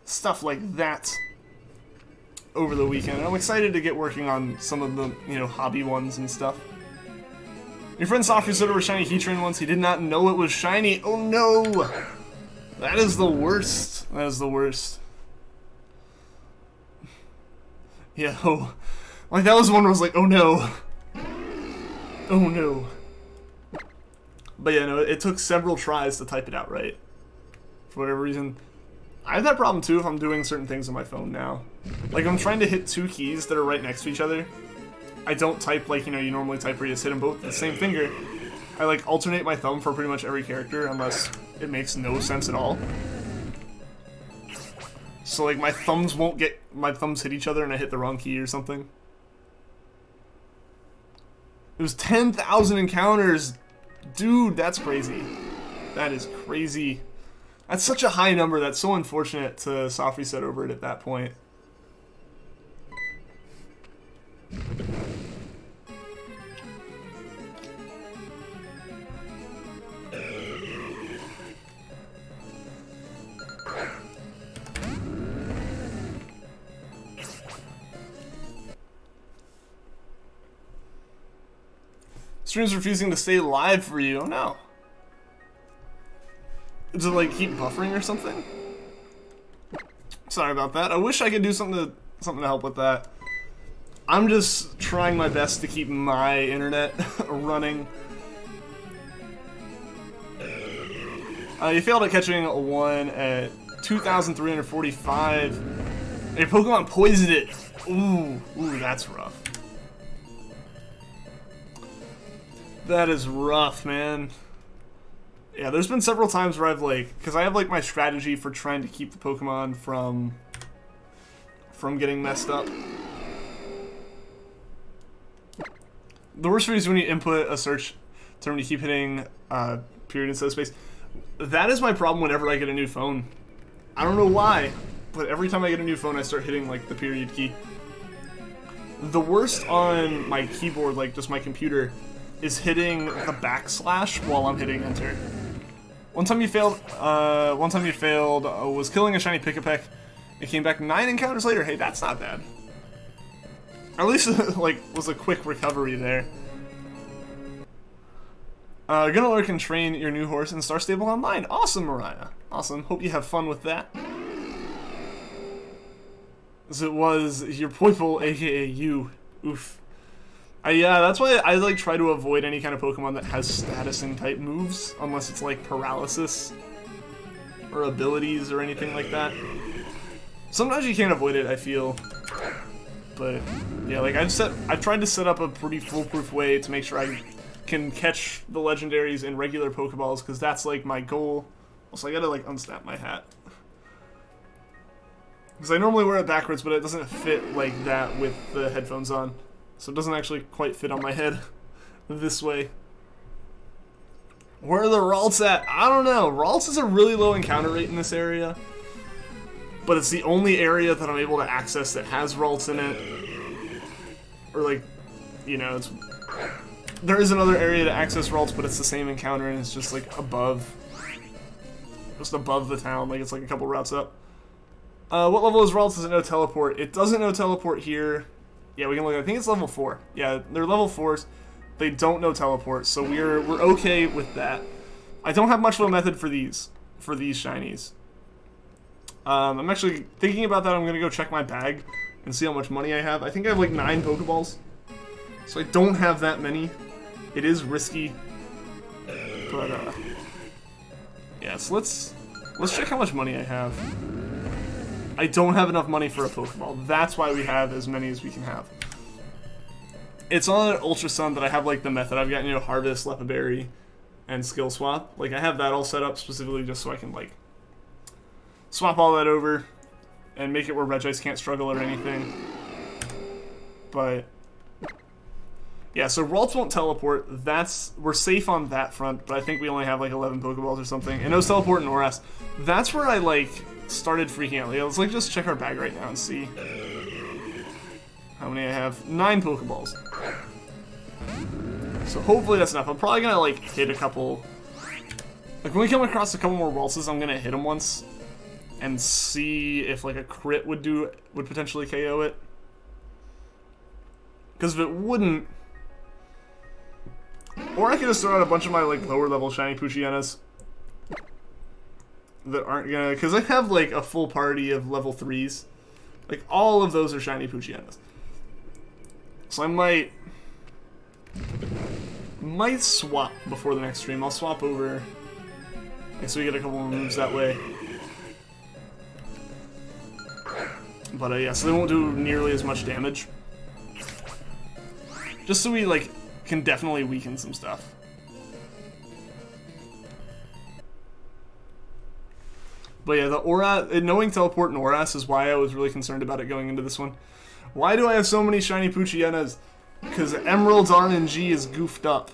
Stuff like that over the weekend. And I'm excited to get working on some of the, you know, hobby ones and stuff. Your friend Sofri said it was shiny Heatran once. He did not know it was shiny. Oh no! That is the worst. That is the worst. Yeah, oh. Like that was one where I was like, oh no. Oh no. But yeah, no, it took several tries to type it out right. For whatever reason. I have that problem too if I'm doing certain things on my phone now. Like I'm trying to hit two keys that are right next to each other. I don't type like, you know, you normally type where you just hit them both with the same finger. I like alternate my thumb for pretty much every character unless it makes no sense at all. So like my thumbs hit each other and I hit the wrong key or something. It was 10,000 encounters. Dude, that's crazy. That is crazy. That's such a high number. That's so unfortunate to Sofri set over it at that point. Stream's refusing to stay live for you. Oh no. Does it like keep buffering or something? Sorry about that. I wish I could do something to help with that. I'm just trying my best to keep my internet running. You failed at catching a one at 2,345. And your Pokemon poisoned it. Ooh, that's rough. That is rough, man. Yeah, there's been several times where I've like, because I have like my strategy for trying to keep the Pokemon from getting messed up. The worst for you is when you input a search term and you keep hitting period instead of space. That is my problem whenever I get a new phone. I don't know why, but every time I get a new phone I start hitting like the period key. The worst on my keyboard, like just my computer, is hitting the backslash while I'm hitting enter. One time you failed was killing a shiny Pick-a-Peck. It came back 9 encounters later. Hey, that's not bad. Or at least like was a quick recovery there. Gonna lurk and train your new horse in Star Stable Online. Awesome, Mariah. Awesome. Hope you have fun with that. As it was your Poipole, aka you. Oof. Yeah, that's why I like try to avoid any kind of Pokemon that has statusing type moves, unless it's like paralysis or abilities or anything like that. Sometimes you can't avoid it, I feel. But yeah, like I've tried to set up a pretty foolproof way to make sure I can catch the legendaries in regular Pokeballs, because that's like my goal. Also, I gotta like unsnap my hat. Because I normally wear it backwards, but it doesn't fit like that with the headphones on. So it doesn't actually quite fit on my head this way. Where are the Ralts at? I don't know. Ralts is a really low encounter rate in this area. But it's the only area that I'm able to access that has Ralts in it. Or like, you know, it's... There is another area to access Ralts, but it's the same encounter and it's just like above. Just above the town, like it's like a couple routes up. What level is Ralts? Does it know teleport? It doesn't know teleport here. Yeah, we can look. I think it's level 4. Yeah, they're level 4s. They don't know teleport, so we're okay with that. I don't have much of a method for these shinies. I'm actually thinking about that. I'm gonna go check my bag and see how much money I have. I think I have like 9 Pokeballs, so I don't have that many. It is risky, but yeah. So let's check how much money I have. I don't have enough money for a Pokeball. That's why we have as many as we can have. It's on Ultra Sun that I have like the method. I've got, you know, Harvest, Lepaberry, and Skill Swap. Like I have that all set up specifically just so I can like swap all that over and make it where Regice can't struggle or anything. But yeah, so Ralts won't teleport. We're safe on that front, but I think we only have like 11 Pokeballs or something. And no teleport in Oras. That's where I like started freaking out. Like, let's like just check our bag right now and see how many I have. 9 Pokeballs. So hopefully that's enough. I'm probably gonna like hit a couple. Like when we come across a couple more Raltses, I'm gonna hit them once and see if like a crit would potentially KO it. Because if it wouldn't, or I could just throw out a bunch of my like lower level shiny Poochyenas that aren't gonna, because I have like a full party of level 3s. Like all of those are shiny Poochyenas. So I might swap before the next stream. I'll swap over so we get a couple more moves that way. But yeah, so they won't do nearly as much damage. Just so we like can definitely weaken some stuff. But yeah, the Aura, knowing teleport in Oras is why I was really concerned about it going into this one. Why do I have so many shiny Poochyenas? Because Emerald's RNG is goofed up.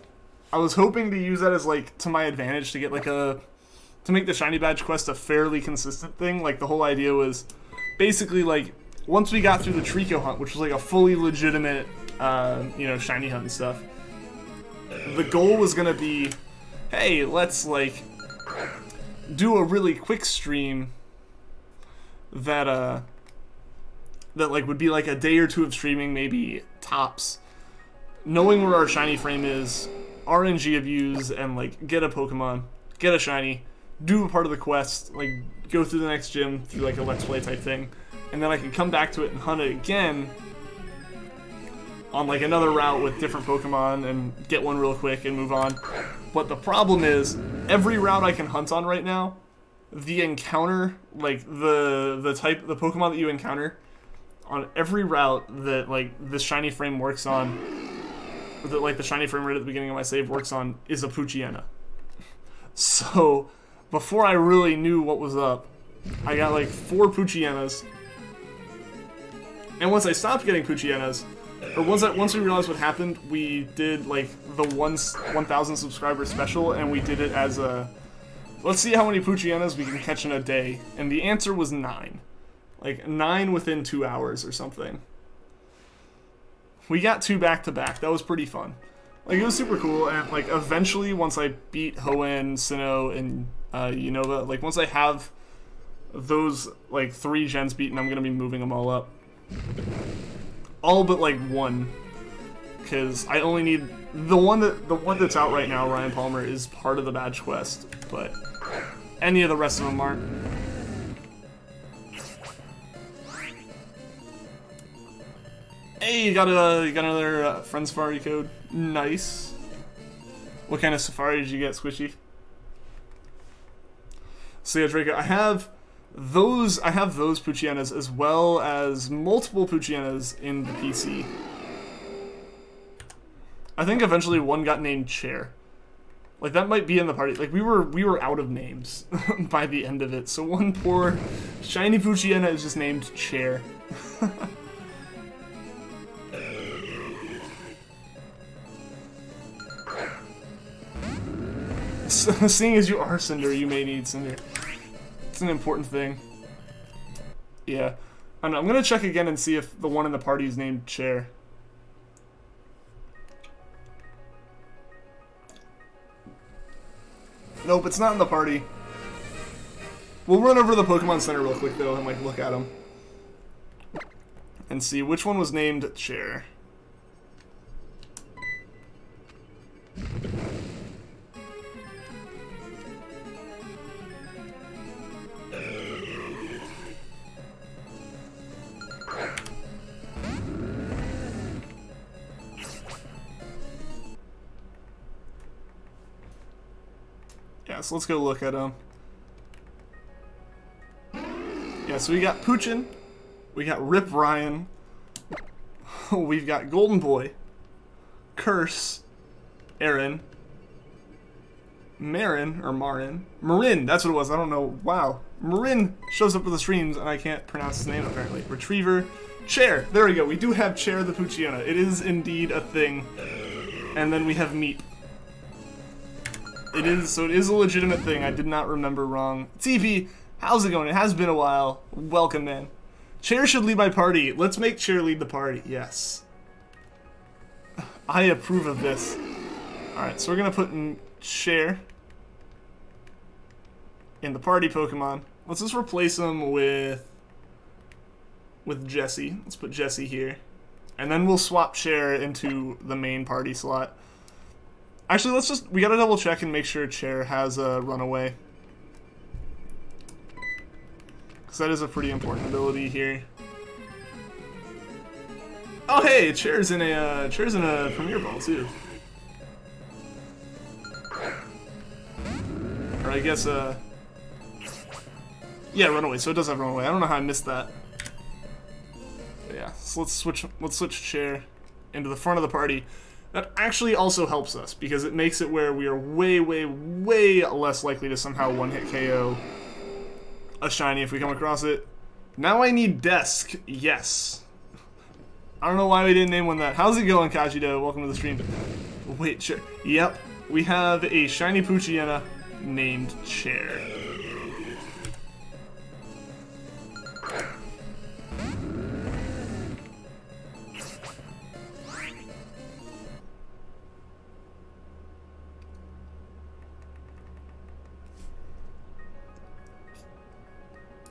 I was hoping to use that as like to my advantage to get like to make the shiny badge quest a fairly consistent thing. Like the whole idea was basically like once we got through the Treecko hunt, which was like a fully legitimate you know, shiny hunt and stuff, the goal was gonna be, hey, let's like do a really quick stream that that like would be like a day or 2 of streaming, maybe tops, knowing where our shiny frame is, RNG abuse, and like get a Pokemon, get a shiny, do a part of the quest, like go through the next gym through like a let's play type thing, and then I can come back to it and hunt it again on like another route with different Pokemon and get one real quick and move on. But the problem is, every route I can hunt on right now, the encounter, like the Pokemon that you encounter on every route that like the shiny frame works on, that like the shiny frame right at the beginning of my save works on, is a Poochyena. So before I really knew what was up, I got like 4 Poochyenas, and once I stopped getting Poochyenas, or once we realized what happened, we did like the 1,000 subscriber special, and we did it as a, let's see how many Poochyenas we can catch in a day, and the answer was 9. Like 9 within 2 hours or something. We got 2 back to back. That was pretty fun. Like it was super cool, and like eventually once I beat Hoenn, Sinnoh, and Unova, like once I have those like 3 gens beaten, I'm gonna be moving them all up. All but like 1, because I only need the one that's out right now. Ryan Palmer is part of the badge quest, but any of the rest of them aren't. Hey, you got another Friend Safari code. Nice. What kind of Safari did you get, Squishy? So yeah, Treecko, I have those Poocyenas as well as multiple Poochyenas in the PC. I think eventually one got named Chair. Like that might be in the party. Like we were out of names by the end of it. So one poor shiny Poochyena is just named Chair. seeing as you are Cinder, you may need Cinder. It's an important thing. Yeah. I don't know, I'm gonna check again and see if the one in the party is named Chair. Nope, it's not in the party. We'll run over to the Pokemon Center real quick though and like look at them. And see which one was named Chair. Yeah, so let's go look at them. Yeah, so we got Poochyena, we got Rip Ryan, we've got Golden Boy, Curse, Aaron, Marin, that's what it was, I don't know, wow. Marin shows up with the streams and I can't pronounce his name apparently. Retriever, Chair, there we go, we do have Chair the Poochyena, it is indeed a thing. And then we have Meep. It is a legitimate thing, I did not remember wrong. TP, how's it going? It has been a while. Welcome, man. Chair should lead my party. Let's make Chair lead the party. Yes. I approve of this. Alright, so we're going to put in Chair in the party Pokemon. Let's just replace him with Jessie. Let's put Jessie here. And then we'll swap Chair into the main party slot. Actually, we gotta double check and make sure Chair has a runaway. Because that is a pretty important ability here. Oh hey, Chair's in a Premier Ball too. Or I guess yeah, runaway. So it does have runaway. I don't know how I missed that. But yeah, so let's switch Chair into the front of the party. That actually also helps us, because it makes it where we are way, way, way less likely to somehow one-hit KO a shiny if we come across it. Now I need Desk. Yes. I don't know why we didn't name one that. How's it going, Kajido? Welcome to the stream. Wait, Chair. Yep, we have a shiny Poochyena named Chair.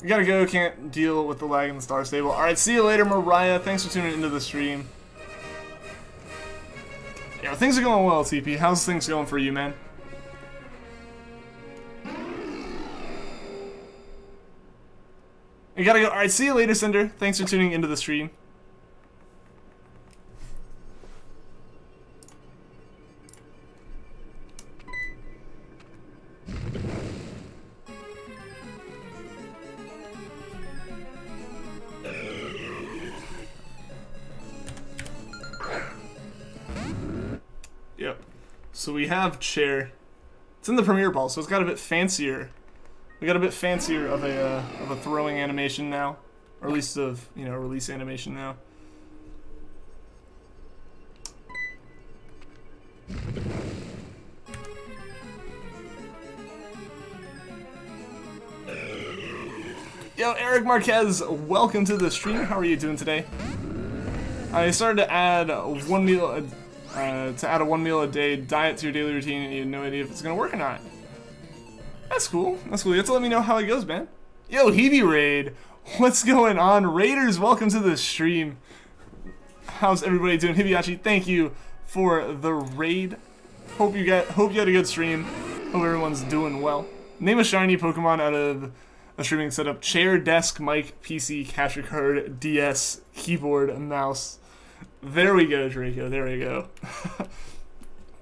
We gotta go, can't deal with the lag in the Star Stable. Alright, see you later, Mariah. Thanks for tuning into the stream. Yeah, things are going well, TP. How's things going for you, man? We gotta go. Alright, see you later, Cinder. Thanks for tuning into the stream. Yep. So we have Chair. It's in the Premier Ball, so it's got a bit fancier. We got a bit fancier of a throwing animation now, or at least of, you know, release animation now. Yo, Eric Marquez, welcome to the stream. How are you doing today? I started to add one meal a day diet to your daily routine, and you have no idea if it's gonna work or not. That's cool. That's cool. You have to let me know how it goes, man. Yo, Hebe Raid, what's going on? Raiders, welcome to the stream. How's everybody doing? Hibiachi, thank you for the raid. Hope you had a good stream. Hope everyone's doing well. Name a shiny Pokemon out of a streaming setup: chair, desk, mic, PC, capture card, DS, keyboard, and mouse. There we go, Treecko. There we go.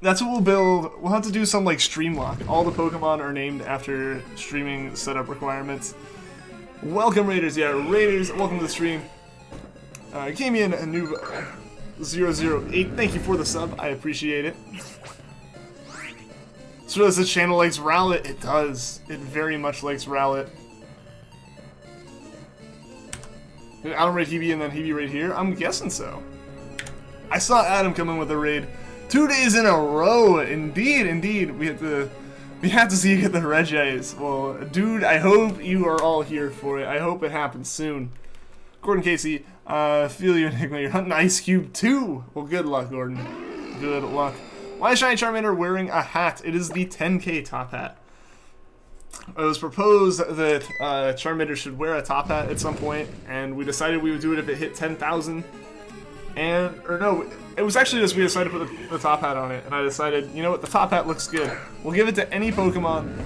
That's what we'll build. We'll have to do some like stream lock. All the Pokemon are named after streaming setup requirements. Welcome, Raiders. Yeah, Raiders, welcome to the stream. Came in a new 008. Thank you for the sub. I appreciate it. So does the channel likes Rowlet? It does. It very much likes Rowlet. Did Adam raid Hebe and then Hebe raid here? I'm guessing so. I saw Adam come in with a raid 2 days in a row. Indeed, indeed. We had We have to see you get the Regice. Well, dude, I hope you are all here for it. I hope it happens soon. Gordon Casey, feel you, Enigma. You're hunting Ice Cube too. Well, good luck, Gordon. Good luck. Why is Shiny Charmander wearing a hat? It is the 10K top hat. It was proposed that Charmander should wear a top hat at some point, and we decided we would do it if it hit 10,000. Or no, it was actually just we decided to put the top hat on it, and I decided, you know what, the top hat looks good. We'll give it to any Pokemon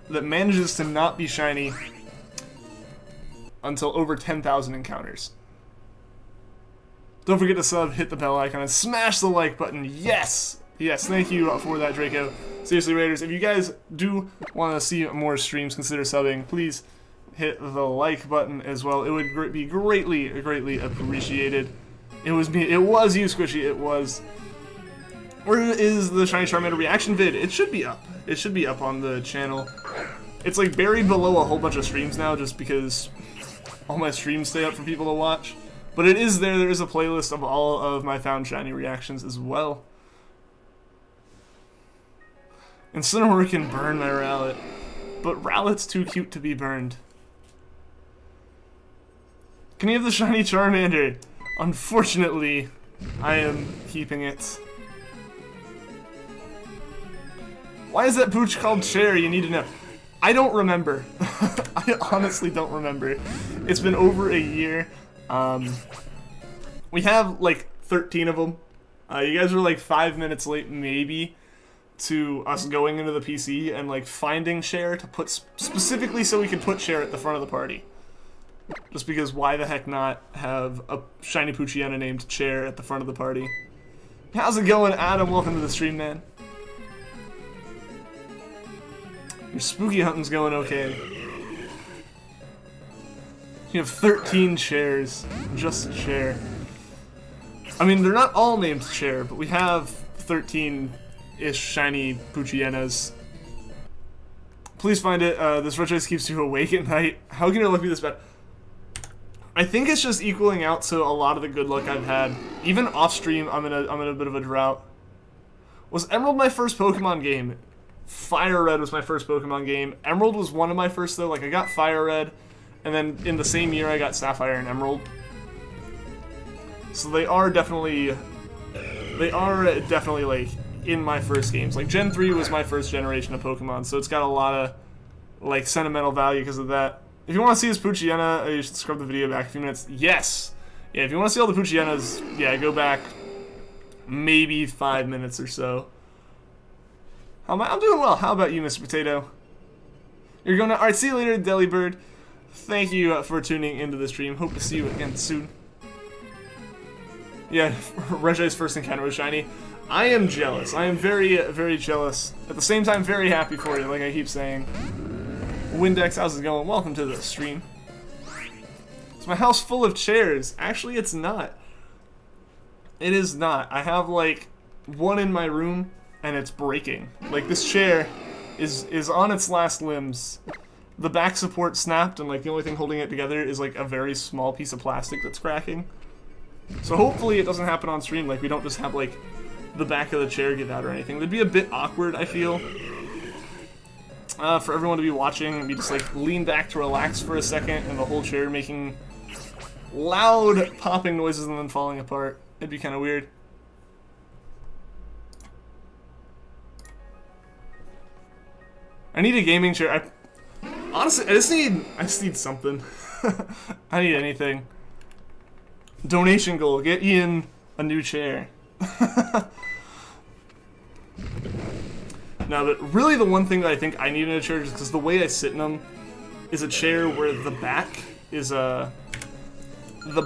that manages to not be shiny until over 10,000 encounters. Don't forget to sub, hit the bell icon, and smash the like button. Yes! Yes, thank you for that, Treecko. Seriously, Raiders, if you guys do want to see more streams, consider subbing. Please hit the like button as well. It would be greatly, greatly appreciated. It was me. It was you, Squishy. It was. Where is the Shiny Charmander reaction vid? It should be up. It should be up on the channel. It's like buried below a whole bunch of streams now, just because all my streams stay up for people to watch. But it is there. There is a playlist of all of my found shiny reactions as well. Incineroar can burn my Rowlet, but Rowlet's too cute to be burned. Can you have the Shiny Charmander? Unfortunately, I am keeping it. Why is that pooch called Chair? You need to know. I don't remember. I honestly don't remember. It's been over a year. We have like 13 of them. You guys were like 5 minutes late, maybe, to us going into the PC and like finding Chair to put specifically so we could put Chair at the front of the party. Just because why the heck not have a shiny Poochyena named Chair at the front of the party? How's it going, Adam? Welcome to the stream, man. Your spooky hunting's going okay. You have 13 Chairs. Just a Chair. I mean, they're not all named Chair, but we have 13-ish shiny Poochyenas. Please find it. This Regice keeps you awake at night. How can your luck be this bad? I think it's just equaling out to a lot of the good luck I've had. Even off stream, I'm in a bit of a drought. Was Emerald my first Pokemon game? Fire Red was my first Pokemon game. Emerald was one of my first though. Like I got Fire Red, and then in the same year I got Sapphire and Emerald. So they are definitely like in my first games. Like Gen 3 was my first generation of Pokemon, so it's got a lot of like sentimental value because of that. If you want to see this Poochyena, you should scrub the video back a few minutes. Yes! Yeah, if you want to see all the Poochyenas, yeah, go back maybe 5 minutes or so. I'm doing well. How about you, Mr. Potato? You're going to... Alright, see you later, Delibird. Thank you for tuning into the stream. Hope to see you again soon. Yeah, Regice's first encounter was shiny. I am jealous. I am very, very jealous. At the same time, very happy for you, like I keep saying. Windex, how's it going? Welcome to the stream. Is my house full of chairs? Actually, it's not. It is not. I have, like, one in my room, and it's breaking. Like, this chair is on its last limbs. The back support snapped, and, like, the only thing holding it together is, like, a very small piece of plastic that's cracking. So hopefully it doesn't happen on stream. Like, we don't just have, like, the back of the chair give out or anything. That'd be a bit awkward, I feel. For everyone to be watching and be just like lean back to relax for a second and the whole chair making loud popping noises and then falling apart. It'd be kind of weird. I need a gaming chair. Honestly, I just need something. I need anything. Donation goal, get Ian a new chair. No, but really the one thing that I think I need in a chair is because the way I sit in them is a chair where the back is the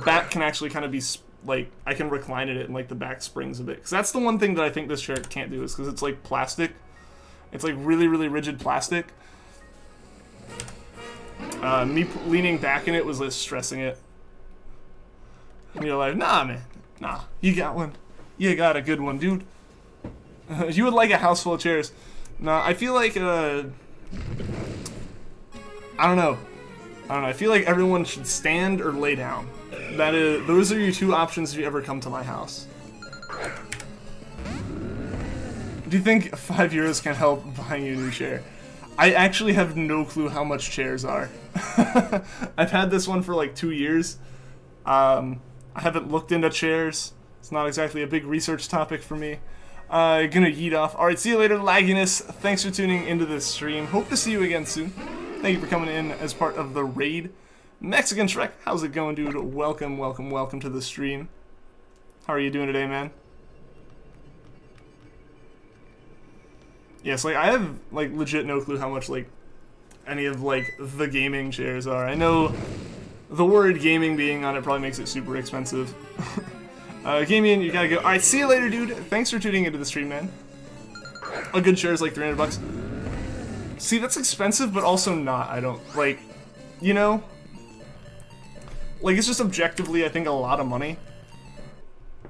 back can actually kind of be like I can recline it and like the back springs a bit. Because that's the one thing that I think this chair can't do is because it's like plastic. It's like really, really rigid plastic. Me leaning back in it was like stressing it. And you're like, nah, man, nah, you got one. You got a good one, dude. You would like a house full of chairs. No, I feel like, I don't know. I feel like everyone should stand or lay down. Those are your two options if you ever come to my house. Do you think €5 can help buying you a new chair? I actually have no clue how much chairs are. I've had this one for like 2 years. I haven't looked into chairs. It's not exactly a big research topic for me. Gonna yeet off. Alright, see you later, Lagginess. Thanks for tuning into this stream. Hope to see you again soon. Thank you for coming in as part of the raid. Mexican Shrek, how's it going, dude? Welcome, welcome, welcome to the stream. How are you doing today, man? Yes, like, I have, like, legit no clue how much, like, any of, like, the gaming chairs are. I know the word gaming being on it probably makes it super expensive. Gaming, you gotta go. Alright, see you later, dude. Thanks for tuning into the stream, man. A good chair is like 300 bucks. See, that's expensive, but also not. I don't, like, you know? Like, it's just objectively, I think, a lot of money.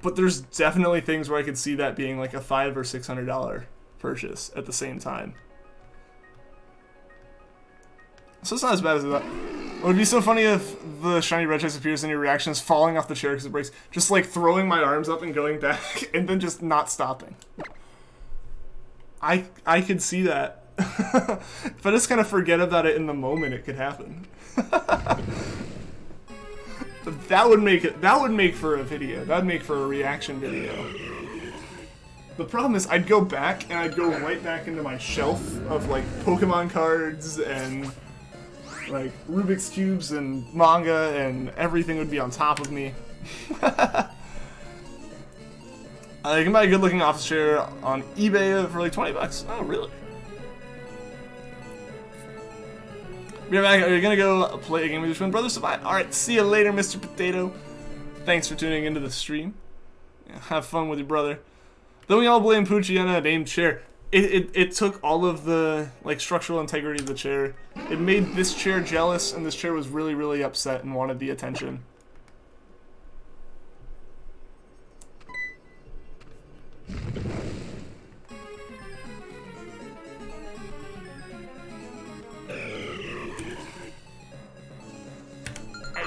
But there's definitely things where I could see that being, like, a $500 or $600 purchase at the same time. So it's not as bad as that. It would be so funny if the shiny Regice appears and your reaction is falling off the chair because it breaks. Just like throwing my arms up and going back and then just not stopping. I could see that. If I just kind of forget about it in the moment, it could happen. That would make for a video. That would make for a reaction video. The problem is I'd go back and I'd go right back into my shelf of like Pokemon cards and like Rubik's Cubes and manga, and everything would be on top of me. You can buy a good looking office chair on eBay for like 20 bucks. Oh, really? Be right back. Are you gonna go play a game with your twin brother? Survive. Alright, see you later, Mr. Potato. Thanks for tuning into the stream. Yeah, have fun with your brother. Then we all blame Poochyena named chair. It took all of the like structural integrity of the chair. It made this chair jealous, and this chair was really, really upset and wanted the attention.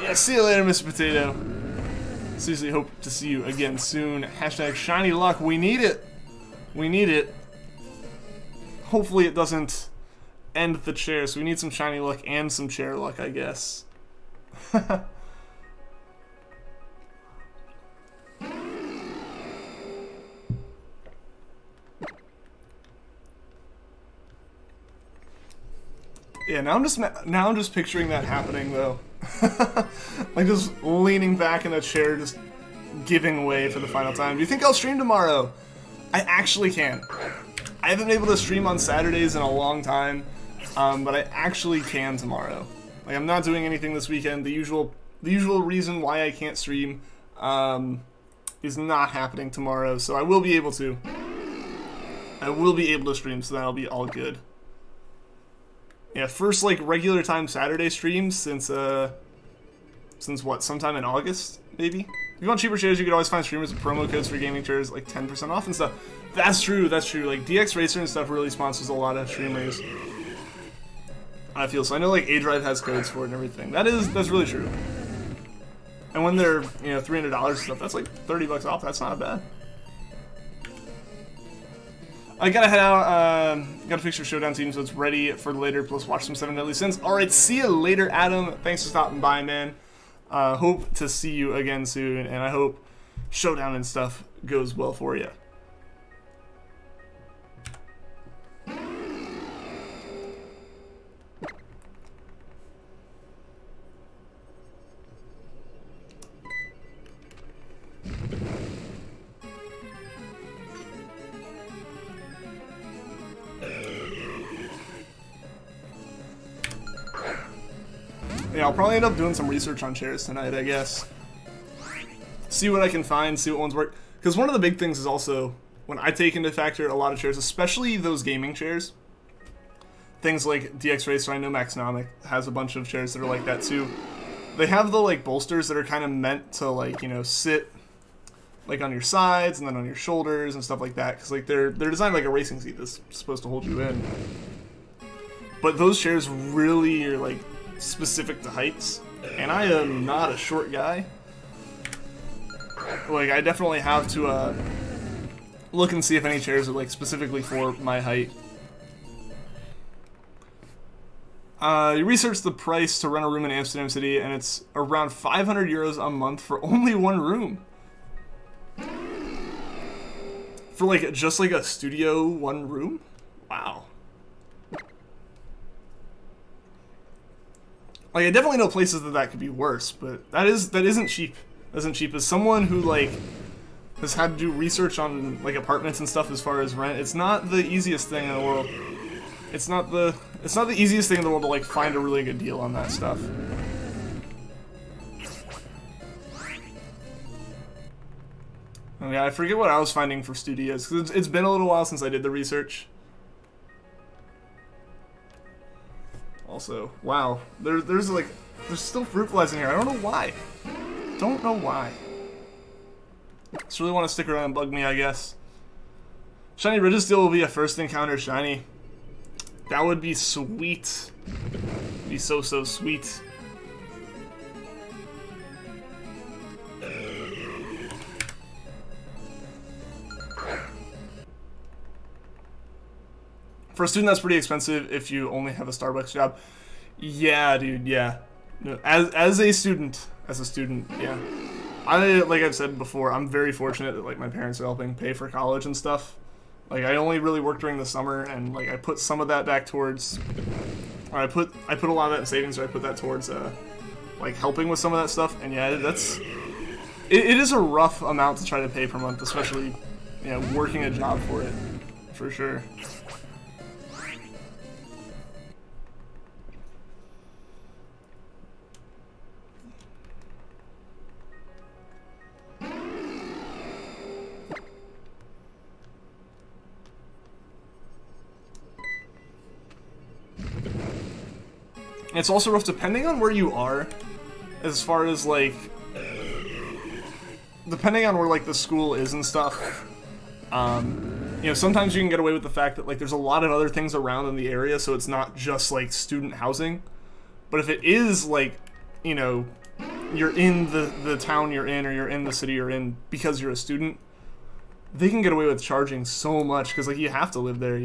Yeah, see you later, Mr. Potato. Seriously, hope to see you again soon. Hashtag shiny luck. We need it. We need it. Hopefully it doesn't end the chair, so we need some shiny luck and some chair luck, I guess. Yeah, now I'm just picturing that happening though. Like just leaning back in a chair, just giving way for the final time. Do you think I'll stream tomorrow? I actually can. I haven't been able to stream on Saturdays in a long time, but I actually can tomorrow. Like, I'm not doing anything this weekend. The usual reason why I can't stream is not happening tomorrow, so I will be able to. I will be able to stream, so that'll be all good. Yeah, first like regular time Saturday streams since what, sometime in August, maybe? If you want cheaper chairs, you could always find streamers with promo codes for gaming chairs, like 10% off and stuff. That's true, that's true. Like, DX Racer and stuff really sponsors a lot of streamers. I feel so. I know, like, A-Drive has codes for it and everything. That's really true. And when they're, you know, $300 and stuff, that's like 30 bucks off. That's not bad. I gotta head out, gotta fix your Showdown team so it's ready for later, plus watch some 7 Deadly Sins. Alright, see you later, Adam. Thanks for stopping by, man. Hope to see you again soon, and I hope Showdown and stuff goes well for you. Yeah, I'll probably end up doing some research on chairs tonight, I guess. See what I can find, see what ones work. Because one of the big things is also, when I take into factor a lot of chairs, especially those gaming chairs, things like DX Racer, I know Maxnomic has a bunch of chairs that are like that too. They have the like bolsters that are kind of meant to like, you know, sit like on your sides and then on your shoulders and stuff like that. Because like they're designed like a racing seat that's supposed to hold you in. But those chairs really are like specific to heights, and I am not a short guy. Like, I definitely have to look and see if any chairs are like specifically for my height. You researched the price to rent a room in Amsterdam City, and it's around 500 euros a month for only one room. For like just like a studio one room? Wow. Like I definitely know places that could be worse, but that isn't cheap. That isn't cheap. As someone who like has had to do research on like apartments and stuff as far as rent, it's not the easiest thing in the world. It's not the easiest thing in the world to like find a really good deal on that stuff. Oh yeah, I forget what I was finding for studios, because it's been a little while since I did the research. Also, wow, there's still fruit flies in here. I don't know why. Don't know why. Just really want to stick around and bug me, I guess. Shiny Regice will be a first encounter shiny. That would be sweet. It'd be so sweet. For a student, that's pretty expensive if you only have a Starbucks job. Yeah, dude, yeah. No, as a student, yeah. Like I've said before, I'm very fortunate that like my parents are helping pay for college and stuff. Like I only really work during the summer, and like I put some of that back towards, or I put a lot of that in savings, or I put that towards like helping with some of that stuff. And yeah, it is a rough amount to try to pay per month, especially working a job for it, for sure. It's also rough depending on where you are, as far as like, depending on where like the school is and stuff. Sometimes you can get away with the fact that like there's a lot of other things around in the area, so it's not just like student housing. But if it is like, you're in the town you're in, or you're in the city you're in because you're a student, they can get away with charging so much because like you have to live there,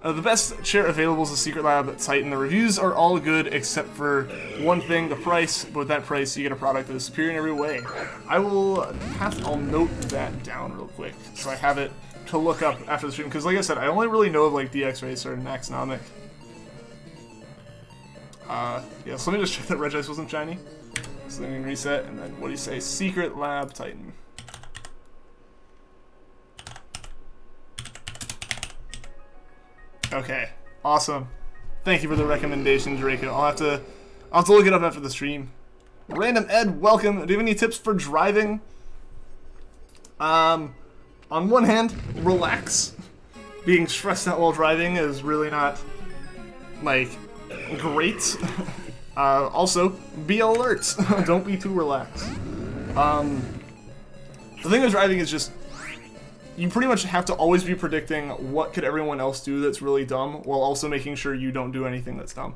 The best chair available is the Secret Lab Titan. The reviews are all good except for one thing, the price. But with that price, you get a product that is superior in every way. I'll note that down real quick so I have it to look up after the stream. Because like I said, I only really know of like DX Racer and Axonomic. Yeah, so let me just check that Regice wasn't shiny. So then we can reset, and then what do you say? Secret Lab Titan. Okay, awesome. Thank you for the recommendation, Treecko. I'll have to look it up after the stream. Random Ed, welcome. Do you have any tips for driving? On one hand, relax. Being stressed out while driving is really not like great. Also, be alert. Don't be too relaxed. The thing with driving is just, you pretty much have to always be predicting what could everyone else do that's really dumb, while also making sure you don't do anything that's dumb.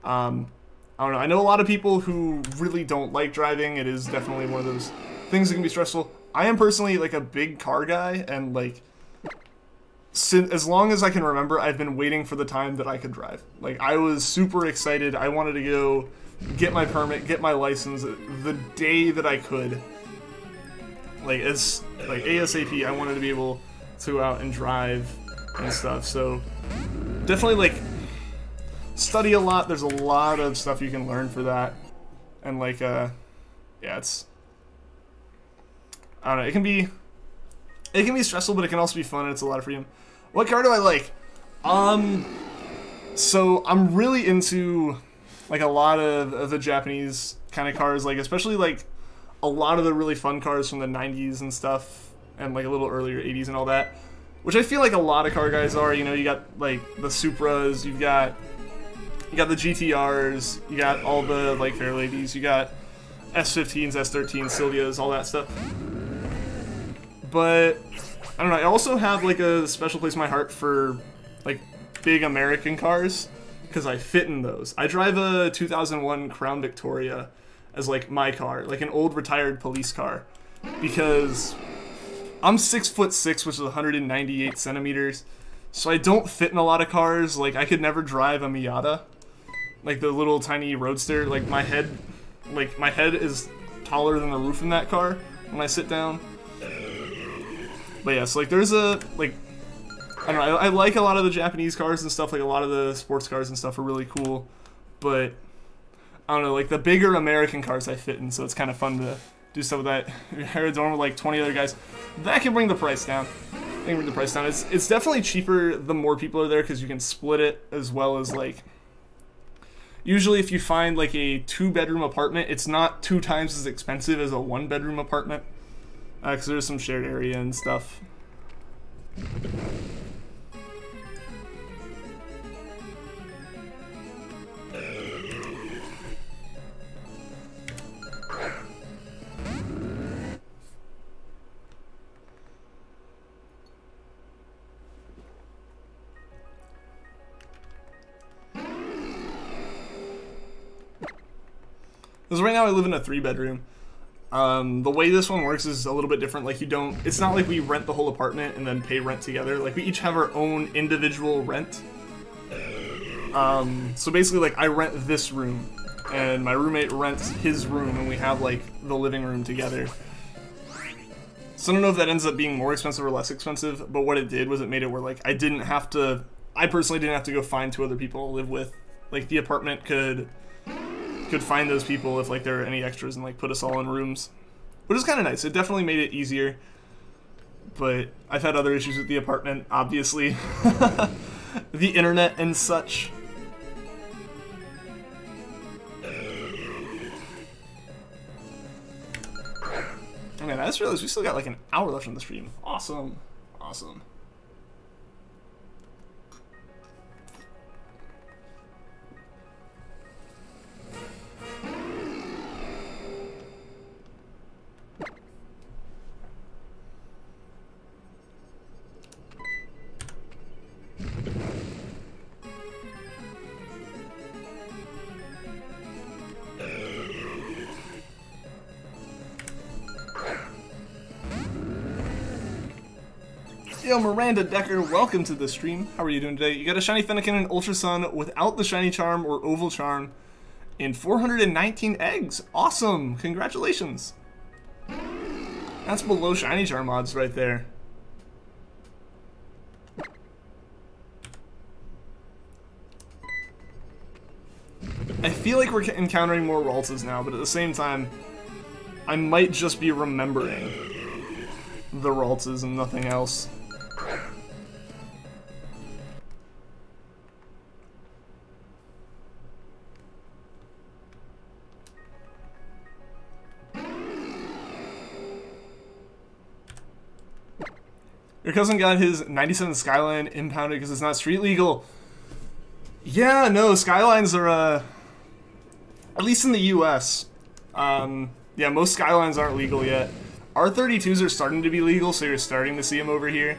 I don't know. I know a lot of people who really don't like driving. It is definitely one of those things that can be stressful. I am personally like a big car guy, and like, as long as I can remember, I've been waiting for the time that I could drive. Like, I was super excited. I wanted to go get my permit, get my license the day that I could. Like ASAP, I wanted to be able to go out and drive and stuff. So definitely like study a lot. There's a lot of stuff you can learn for that, and like yeah, it's, I don't know. It can be stressful, but it can also be fun, and it's a lot of freedom. What car do I like? So I'm really into like a lot of the Japanese kind of cars, like especially like a lot of the really fun cars from the 90s and stuff, and like a little earlier 80s and all that, which I feel like a lot of car guys are. You got like the Supras, you got the GTRs, you got all the like Fair Ladies, you got S15s, S13s, Silvias, all that stuff. But I don't know, I also have like a special place in my heart for like big American cars, because I fit in those. I drive a 2001 Crown Victoria as like my car, like an old retired police car, because I'm 6'6", which is 198 centimeters, so I don't fit in a lot of cars. Like, I could never drive a Miata, like the little tiny roadster. Like my head is taller than the roof in that car when I sit down. But yeah, so like there's a, like, I don't know, I like a lot of the Japanese cars and stuff, like a lot of the sports cars and stuff are really cool, but I don't know, like the bigger American cars I fit in, so it's kind of fun to do stuff with that. Aerodorm with like 20 other guys. That can bring the price down. It's definitely cheaper the more people are there because you can split it, as well as like, usually if you find like a 2-bedroom apartment, it's not 2 times as expensive as a 1-bedroom apartment, because there's some shared area and stuff. Because right now I live in a 3-bedroom. The way this one works is a little bit different. Like, it's not like we rent the whole apartment and then pay rent together. Like, we each have our own individual rent. So basically, like, I rent this room, and my roommate rents his room, and we have, like, the living room together. So I don't know if that ends up being more expensive or less expensive, but what it did was it made it where, like, I personally didn't have to go find 2 other people to live with. Like, the apartment could find those people if like there are any extras and like put us all in rooms, which is kind of nice. It definitely made it easier, but I've had other issues with the apartment, obviously. The internet and such. Oh man, I just realized we still got like an hour left on the stream. Awesome. Awesome. Yo, Miranda Decker, welcome to the stream. How are you doing today? You got a Shiny Fennekin and Ultra Sun without the Shiny Charm or Oval Charm in 419 eggs. Awesome! Congratulations! That's below Shiny Charm odds right there. I feel like we're encountering more Raltses now, but at the same time, I might just be remembering the Raltses and nothing else. Your cousin got his 97 Skyline impounded because it's not street legal. Yeah, no, Skylines are, at least in the US, yeah, most Skylines aren't legal yet. R32s are starting to be legal, so you're starting to see them over here.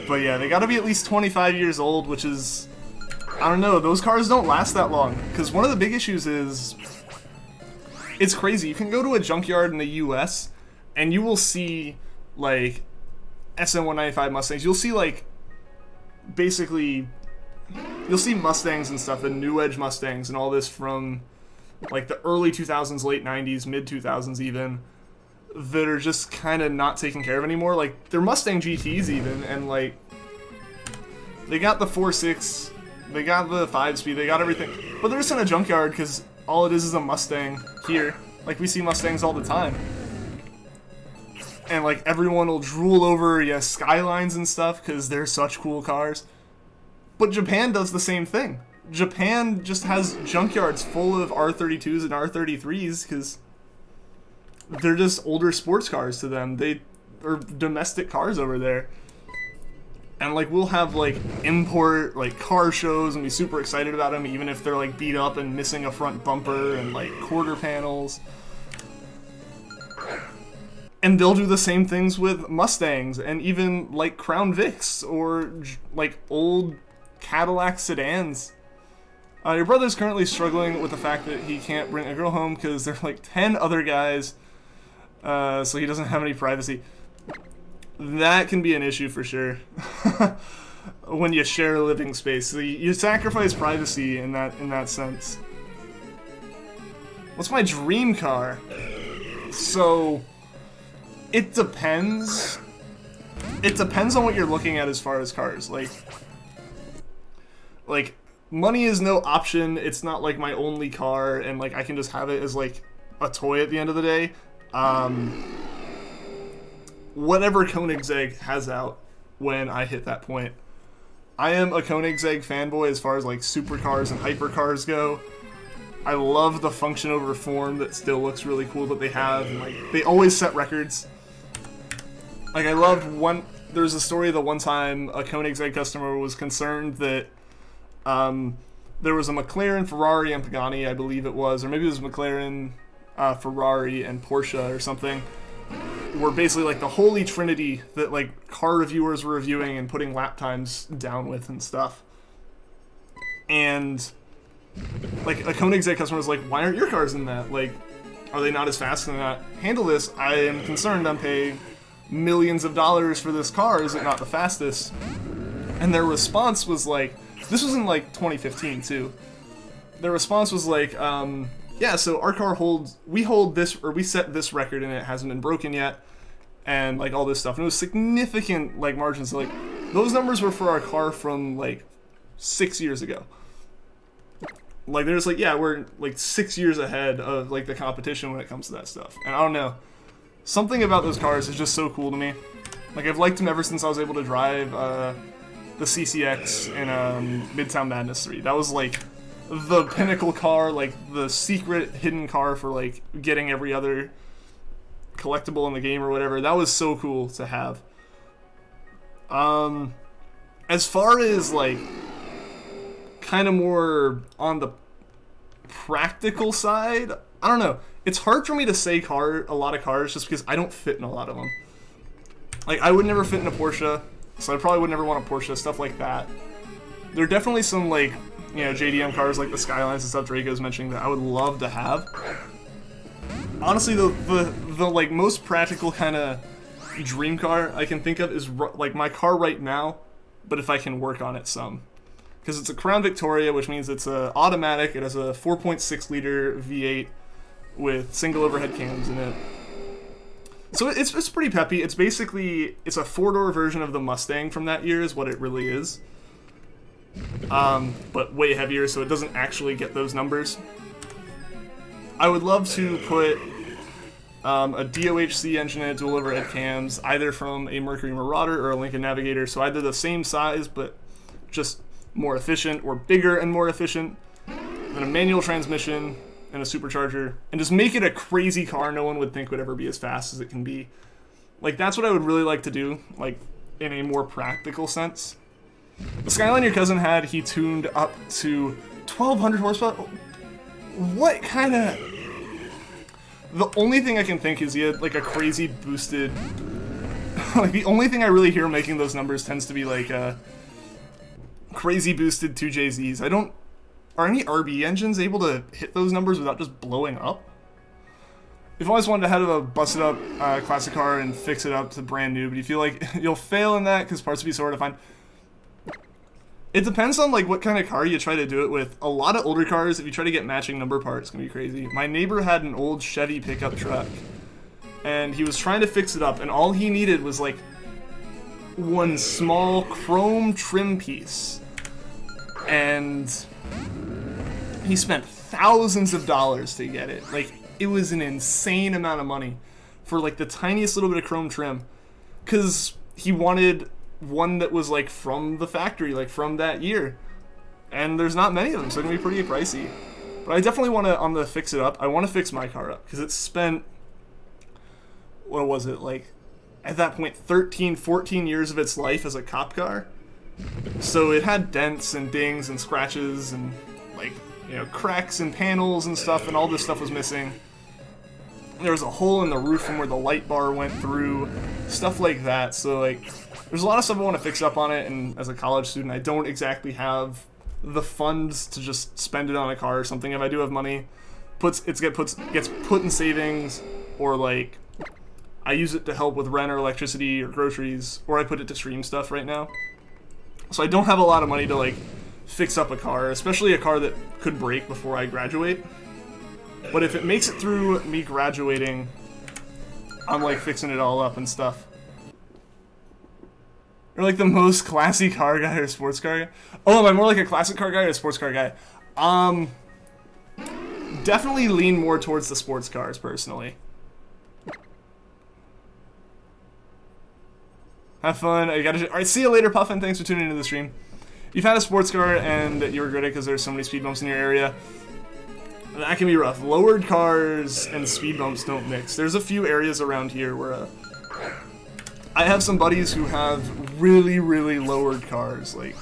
But yeah, they gotta be at least 25 years old, which is, I don't know, those cars don't last that long. Because one of the big issues is, it's crazy. You can go to a junkyard in the US, and you will see, like, SN195 Mustangs. You'll see, like, basically, you'll see Mustangs and stuff, and New Edge Mustangs and all this from, like, the early 2000s, late 90s, mid-2000s even, that are just kind of not taken care of anymore. Like, they're Mustang GTs even, and, like, they got the 4.6, they got the 5-speed, they got everything, but they're just in a junkyard because all it is a Mustang here. Like, we see Mustangs all the time. And, like, everyone will drool over, yeah, Skylines and stuff because they're such cool cars. But Japan does the same thing. Japan just has junkyards full of R32s and R33s because they're just older sports cars to them. They are domestic cars over there. And, like, we'll have, like, import, like, car shows and be super excited about them, even if they're, like, beat up and missing a front bumper and, like, quarter panels. And they'll do the same things with Mustangs and even, like, Crown Vics or, like, old Cadillac sedans. Your brother's currently struggling with the fact that he can't bring a girl home because there are, like, 10 other guys, so he doesn't have any privacy. that can be an issue for sure. When you share a living space, so you sacrifice privacy in that sense. What's my dream car? So it depends. It depends on what you're looking at as far as cars. Like money is no option. It's not like my only car, and like I can just have it as like a toy at the end of the day. Whatever Koenigsegg has out when I hit that point. I am a Koenigsegg fanboy as far as like supercars and hypercars go. I love the function over form that still looks really cool that they have, and like they always set records. Like I loved there's a story that one time a Koenigsegg customer was concerned that there was a McLaren, Ferrari, and Pagani, I believe it was, or maybe it was McLaren, Ferrari, and Porsche or something, were basically like the holy trinity that like car reviewers were reviewing and putting lap times down with and stuff. And like a Koenigsegg customer was like, why aren't your cars in that? Like, are they not as fast? Can they not handle this? I am concerned I'm paying millions of dollars for this car. Is it not the fastest? And their response was like, this was in like 2015 too. Their response was like, yeah, so our car we hold this, or we set this record and it hasn't been broken yet, and like all this stuff. And it was significant like margins. So, like those numbers were for our car from like 6 years ago. Like they're just like, yeah, we're like 6 years ahead of like the competition when it comes to that stuff. And I don't know, something about those cars is just so cool to me. Like I've liked them ever since I was able to drive the CCX in Midtown Madness 3. That was like the pinnacle car, like the secret hidden car for like getting every other collectible in the game or whatever. That was so cool to have. As far as like kind of more on the practical side, I don't know. It's hard for me to say a lot of cars just because I don't fit in a lot of them. Like I would never fit in a Porsche, so I probably would never want a Porsche, stuff like that. There are definitely some like, you know, JDM cars like the Skylines and stuff Draco's mentioning that I would love to have. Honestly, the like most practical kind of dream car I can think of is like my car right now, but if I can work on it some. Because it's a Crown Victoria, which means it's a automatic. It has a 4.6 liter V8 with single overhead cams in it. So it's pretty peppy. It's basically, it's a 4-door version of the Mustang from that year is what it really is. But way heavier, so it doesn't actually get those numbers. I would love to put a DOHC engine in it, dual overhead cams, either from a Mercury Marauder or a Lincoln Navigator, so either the same size but just more efficient, or bigger and more efficient, then a manual transmission and a supercharger, and just make it a crazy car no one would think would ever be as fast as it can be. Like that's what I would really like to do, like in a more practical sense. The Skyline your cousin had, he tuned up to 1200 horsepower. What kind of... The only thing I can think is he had like a crazy boosted... like the only thing I really hear making those numbers tends to be like a crazy boosted 2JZs. I don't... Are any RB engines able to hit those numbers without just blowing up? If I always wanted to have a busted up classic car and fix it up to brand new, but you feel like you'll fail in that because parts would be so hard to find. It depends on like what kind of car you try to do it with. A lot of older cars, if you try to get matching number parts, it's gonna be crazy. My neighbor had an old Chevy pickup truck, and he was trying to fix it up, and all he needed was like one small chrome trim piece, and he spent thousands of dollars to get it. Like, it was an insane amount of money for like the tiniest little bit of chrome trim, because he wanted one that was like from the factory, like from that year, and there's not many of them, so it's gonna be pretty pricey. But I definitely want to, on the fix it up, I want to fix my car up, because it spent, what was it, like at that point 13-14 years of its life as a cop car. So it had dents and dings and scratches and like, you know, cracks in panels and stuff, and all this stuff was missing. There was a hole in the roof from where the light bar went through, stuff like that. So like, there's a lot of stuff I want to fix up on it, and as a college student, I don't exactly have the funds to just spend it on a car or something. If I do have money, gets put in savings, or like I use it to help with rent or electricity or groceries, or I put it to stream stuff right now. So I don't have a lot of money to like fix up a car, especially a car that could break before I graduate. But if it makes it through me graduating, I'm like fixing it all up and stuff. You're like the most classy car guy or sports car guy? Oh, am I more like a classic car guy or a sports car guy? Definitely lean more towards the sports cars, personally. Have fun. Alright, see you later, Puffin. Thanks for tuning into the stream. You've had a sports car and you regret it because there's so many speed bumps in your area. That can be rough. Lowered cars and speed bumps don't mix. There's a few areas around here where I have some buddies who have really, really lowered cars, like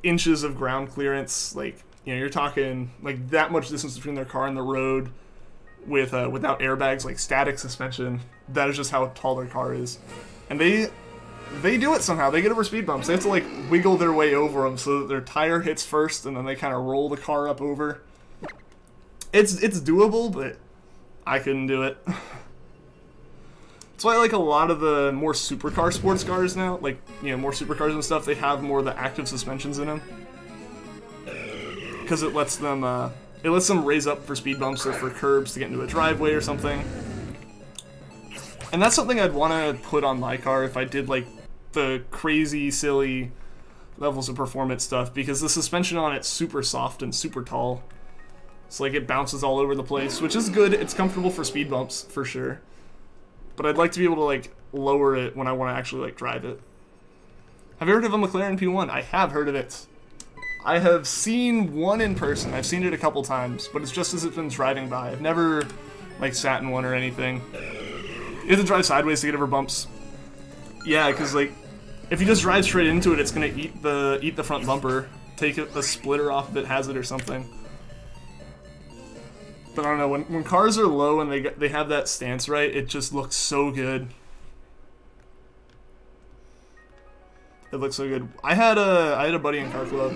inches of ground clearance. Like, you know, you're talking like that much distance between their car and the road with without airbags, like static suspension. That is just how tall their car is, and they do it somehow. They get over speed bumps. They have to like wiggle their way over them so that their tire hits first, and then they kind of roll the car up over. It's doable, but I couldn't do it. That's why I like a lot of the more supercar sports cars now, like, you know, more supercars and stuff, they have more of the active suspensions in them. Because it lets them raise up for speed bumps or for curbs to get into a driveway or something. And that's something I'd want to put on my car if I did, like, the crazy, silly levels of performance stuff, because the suspension on it's super soft and super tall. So, like, it bounces all over the place, which is good. It's comfortable for speed bumps, for sure. But I'd like to be able to, like, lower it when I want to actually, like, drive it. Have you heard of a McLaren P1? I have heard of it. I have seen one in person. I've seen it a couple times, but it's just as it's been driving by. I've never, like, sat in one or anything. You have to drive sideways to get over bumps. Yeah, because, like, if you just drive straight into it, it's going to eat the front bumper. Take the splitter off if it has it or something. But I don't know, when cars are low and they have that stance right, it just looks so good. It looks so good. I had a buddy in car club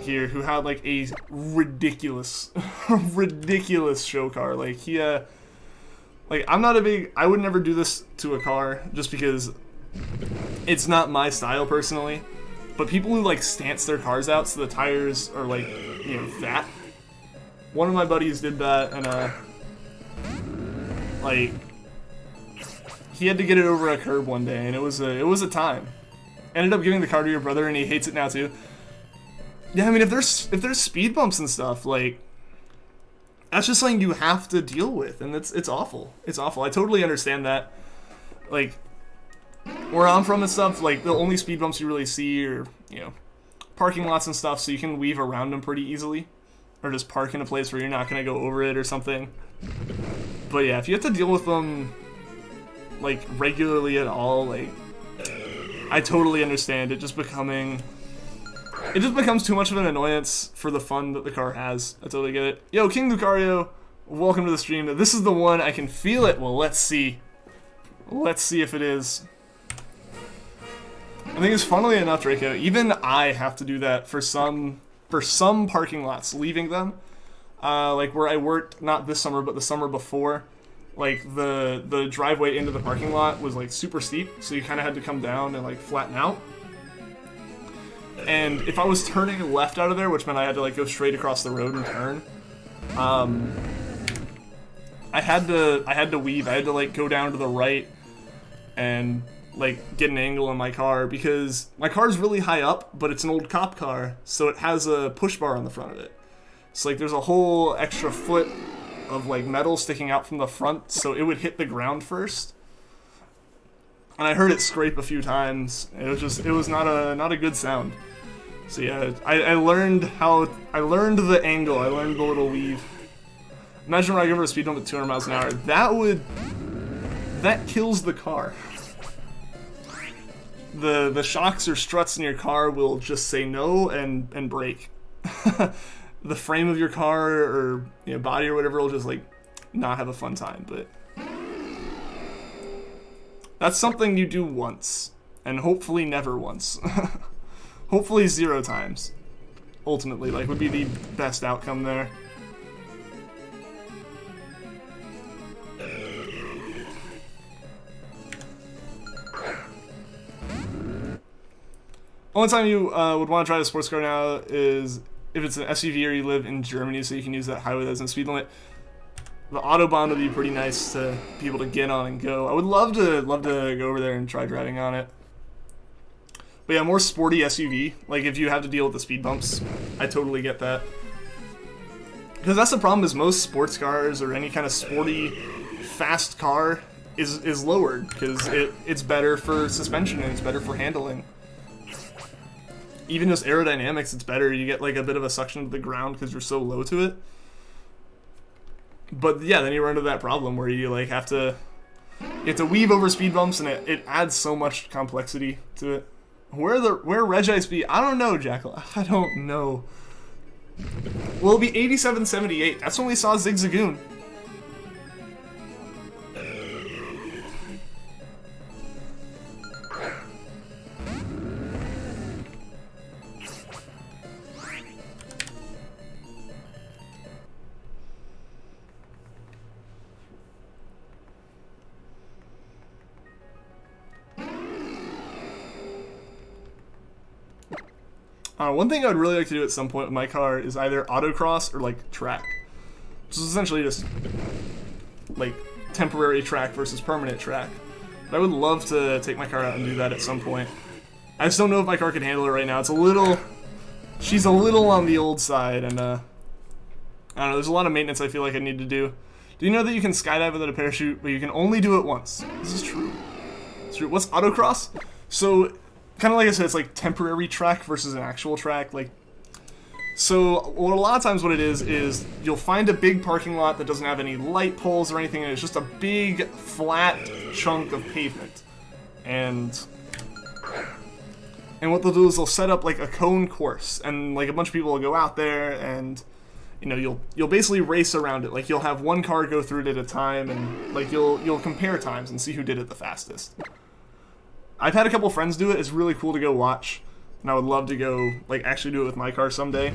here who had like a ridiculous ridiculous show car. Like he like I would never do this to a car just because it's not my style personally. But people who like stance their cars out so the tires are like, you know, fat. One of my buddies did that, and like he had to get it over a curb one day, and it was a time. Ended up giving the car to your brother, and he hates it now too. Yeah, I mean, if there's speed bumps and stuff, like that's just something you have to deal with, and it's awful. It's awful. I totally understand that. Like where I'm from and stuff, like the only speed bumps you really see are, you know, parking lots and stuff, so you can weave around them pretty easily. Or just park in a place where you're not going to go over it or something. But yeah, if you have to deal with them, like, regularly at all, like, I totally understand it just becomes too much of an annoyance for the fun that the car has. I totally get it. Yo, King Lucario, welcome to the stream. This is the one, I can feel it. Well, let's see. Let's see if it is. I think it's funnily enough, Treecko, even I have to do that for some parking lots, leaving them, like where I worked, not this summer, but the summer before, like the driveway into the parking lot was like super steep, so you kind of had to come down and like flatten out. And if I was turning left out of there, which meant I had to like go straight across the road and turn, I had to weave. I had to like go down to the right and like get an angle on my car, because my car's really high up, but it's an old cop car, so it has a push bar on the front of it. So like there's a whole extra foot of like metal sticking out from the front, so it would hit the ground first. And I heard it scrape a few times. It was not a good sound. So yeah, I learned the angle. I learned the little weave. Imagine when I go over a speed bump at 200 miles an hour. That kills the car. The shocks or struts in your car will just say no and break. The frame of your car or, you know, body or whatever will just like not have a fun time. But that's something you do once, and hopefully never once. Hopefully 0 times. Ultimately, like, would be the best outcome there. Only time you would want to try the sports car now is if it's an SUV or you live in Germany, so you can use that highway that isn't speed limit. The Autobahn would be pretty nice to be able to get on and go. I would love to go over there and try driving on it. But yeah, more sporty SUV. Like if you have to deal with the speed bumps, I totally get that. Because that's the problem, is most sports cars or any kind of sporty, fast car is lowered because it's better for suspension and it's better for handling. Even just aerodynamics, it's better. You get like a bit of a suction to the ground because you're so low to it. But yeah, then you run into that problem where you like have to weave over speed bumps, and it adds so much complexity to it. Where Regice be? I don't know, Jackal. I don't know. Will it be 8778? That's when we saw Zigzagoon. One thing I would really like to do at some point with my car is either autocross or like track. Which is essentially just like temporary track versus permanent track. But I would love to take my car out and do that at some point. I just don't know if my car can handle it right now. It's a little... She's a little on the old side, and I don't know, there's a lot of maintenance I feel like I need to do. Do you know that you can skydive without a parachute, but you can only do it once? This is true. It's true. What's autocross? So... kind of like I said, it's like temporary track versus an actual track. Like, so a lot of times what it is you'll find a big parking lot that doesn't have any light poles or anything, and it's just a big flat chunk of pavement. And what they'll do is they'll set up like a cone course, and like a bunch of people will go out there, and you know you'll basically race around it. Like you'll have one car go through it at a time, and like you'll compare times and see who did it the fastest. I've had a couple friends do it. It's really cool to go watch, and I would love to go like actually do it with my car someday.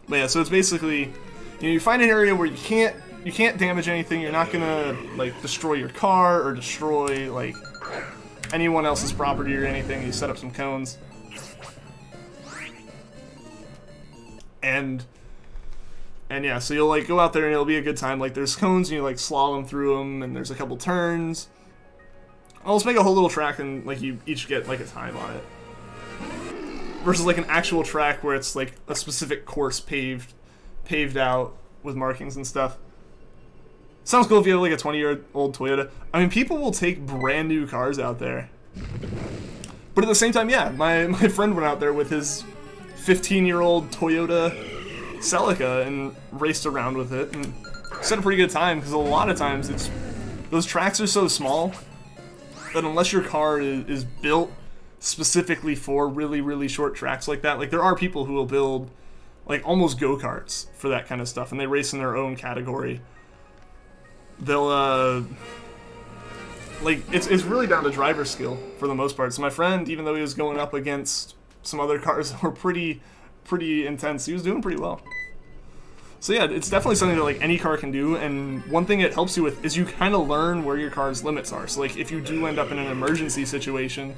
But yeah, so it's basically, you find an area where you can't damage anything. You're not gonna like destroy your car or destroy like anyone else's property or anything. You set up some cones, and yeah, so you'll like go out there and it'll be a good time. Like there's cones and you like slalom through them, and there's a couple turns. I'll just make a whole little track, and like you each get like a time on it. Versus like an actual track where it's like a specific course paved out with markings and stuff. Sounds cool if you have like a 20-year-old Toyota. I mean, people will take brand new cars out there. But at the same time, yeah, my friend went out there with his 15-year-old Toyota Celica and raced around with it and set a pretty good time, because a lot of times those tracks are so small that unless your car is built specifically for really, really short tracks like that, like there are people who will build like almost go-karts for that kind of stuff, and they race in their own category. They'll like it's really down to driver skill for the most part. So my friend, even though he was going up against some other cars that were pretty intense, he was doing pretty well. So yeah, it's definitely something that like any car can do, and one thing it helps you with is you kind of learn where your car's limits are. So like if you do end up in an emergency situation,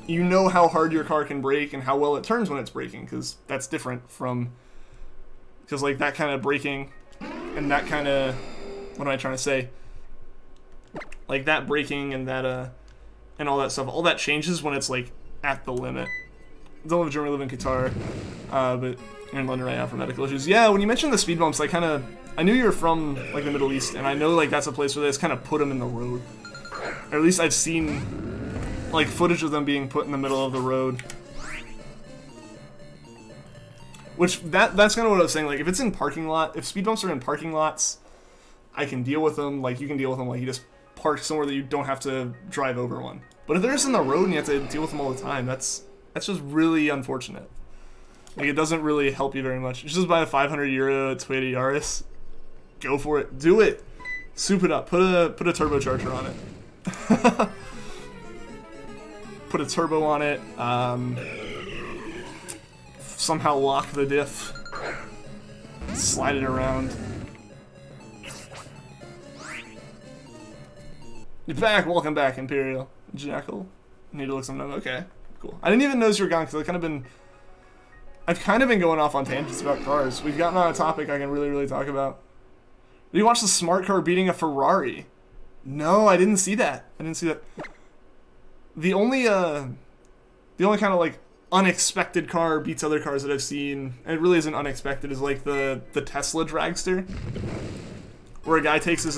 you know how hard your car can brake and how well it turns when it's braking, because that's different from, because like that kind of braking and that kind of, what am I trying to say? Like that braking and that and all that stuff, all that changes when it's like at the limit. I don't live in Germany, I live in Qatar, but you're in London right now for medical issues. Yeah, when you mentioned the speed bumps, I knew you were from like the Middle East, and I know like that's a place where they just kind of put them in the road. Or at least I've seen like footage of them being put in the middle of the road. Which that's kind of what I was saying. Like if it's in parking lot, if speed bumps are in parking lots, I can deal with them. Like you can deal with them. Like you just park somewhere that you don't have to drive over one. But if they're just in the road and you have to deal with them all the time, that's just really unfortunate. Like it doesn't really help you very much. You just buy a 500 euro Toyota Yaris. Go for it. Do it. Soup it up. Put a turbocharger on it. Put a turbo on it. Somehow lock the diff. Slide it around. You're back. Welcome back, Imperial. Jackal. Need to look something up. Okay. cool. I didn't even notice you were gone because I've kind of been going off on tangents about cars. We've gotten on a topic I can really talk about. Did you watch the smart car beating a Ferrari? No, I didn't see that. I didn't see that. The only kind of like unexpected car beats other cars that I've seen, and it really isn't unexpected, is like the Tesla dragster, where a guy takes his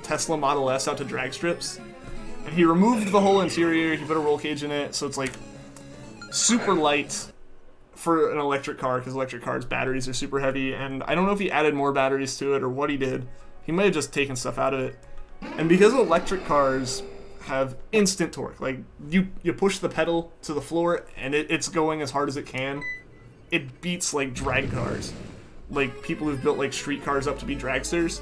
Tesla Model S out to drag strips, and he removed the whole interior, he put a roll cage in it, so it's like super light for an electric car, because electric cars' batteries are super heavy, and I don't know if he added more batteries to it or what he did. He might have just taken stuff out of it. And because electric cars have instant torque, like you push the pedal to the floor and it's going as hard as it can, it beats like drag cars, like people who've built like street cars up to be dragsters.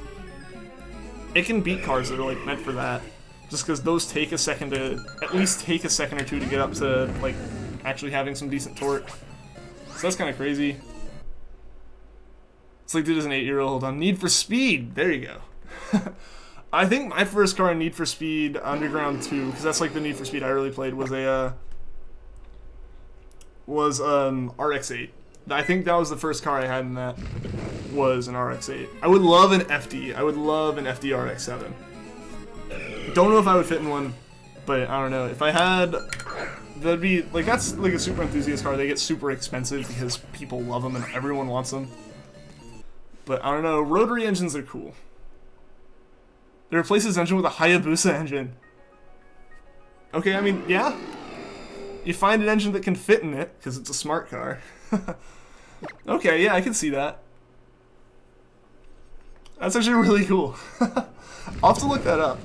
It can beat cars that are like meant for that, just because those take a second to, at least take a second or two to get up to like actually having some decent torque. So that's kind of crazy. It's like dude is an 8-year-old on Need for Speed. There you go. I think my first car in Need for Speed Underground 2, because that's like the Need for Speed I really played, was a RX-8. I think that was the first car I had in that, was an RX-8. I would love an FD. I would love an FD RX-7. Don't know if I would fit in one, but I don't know. If I had, that'd be like, that's like a super enthusiast car. They get super expensive because people love them and everyone wants them. But I don't know. Rotary engines are cool. They replace this engine with a Hayabusa engine. Okay, I mean, yeah. You find an engine that can fit in it, because it's a smart car. Okay, yeah, I can see that. That's actually really cool. I'll have to look that up.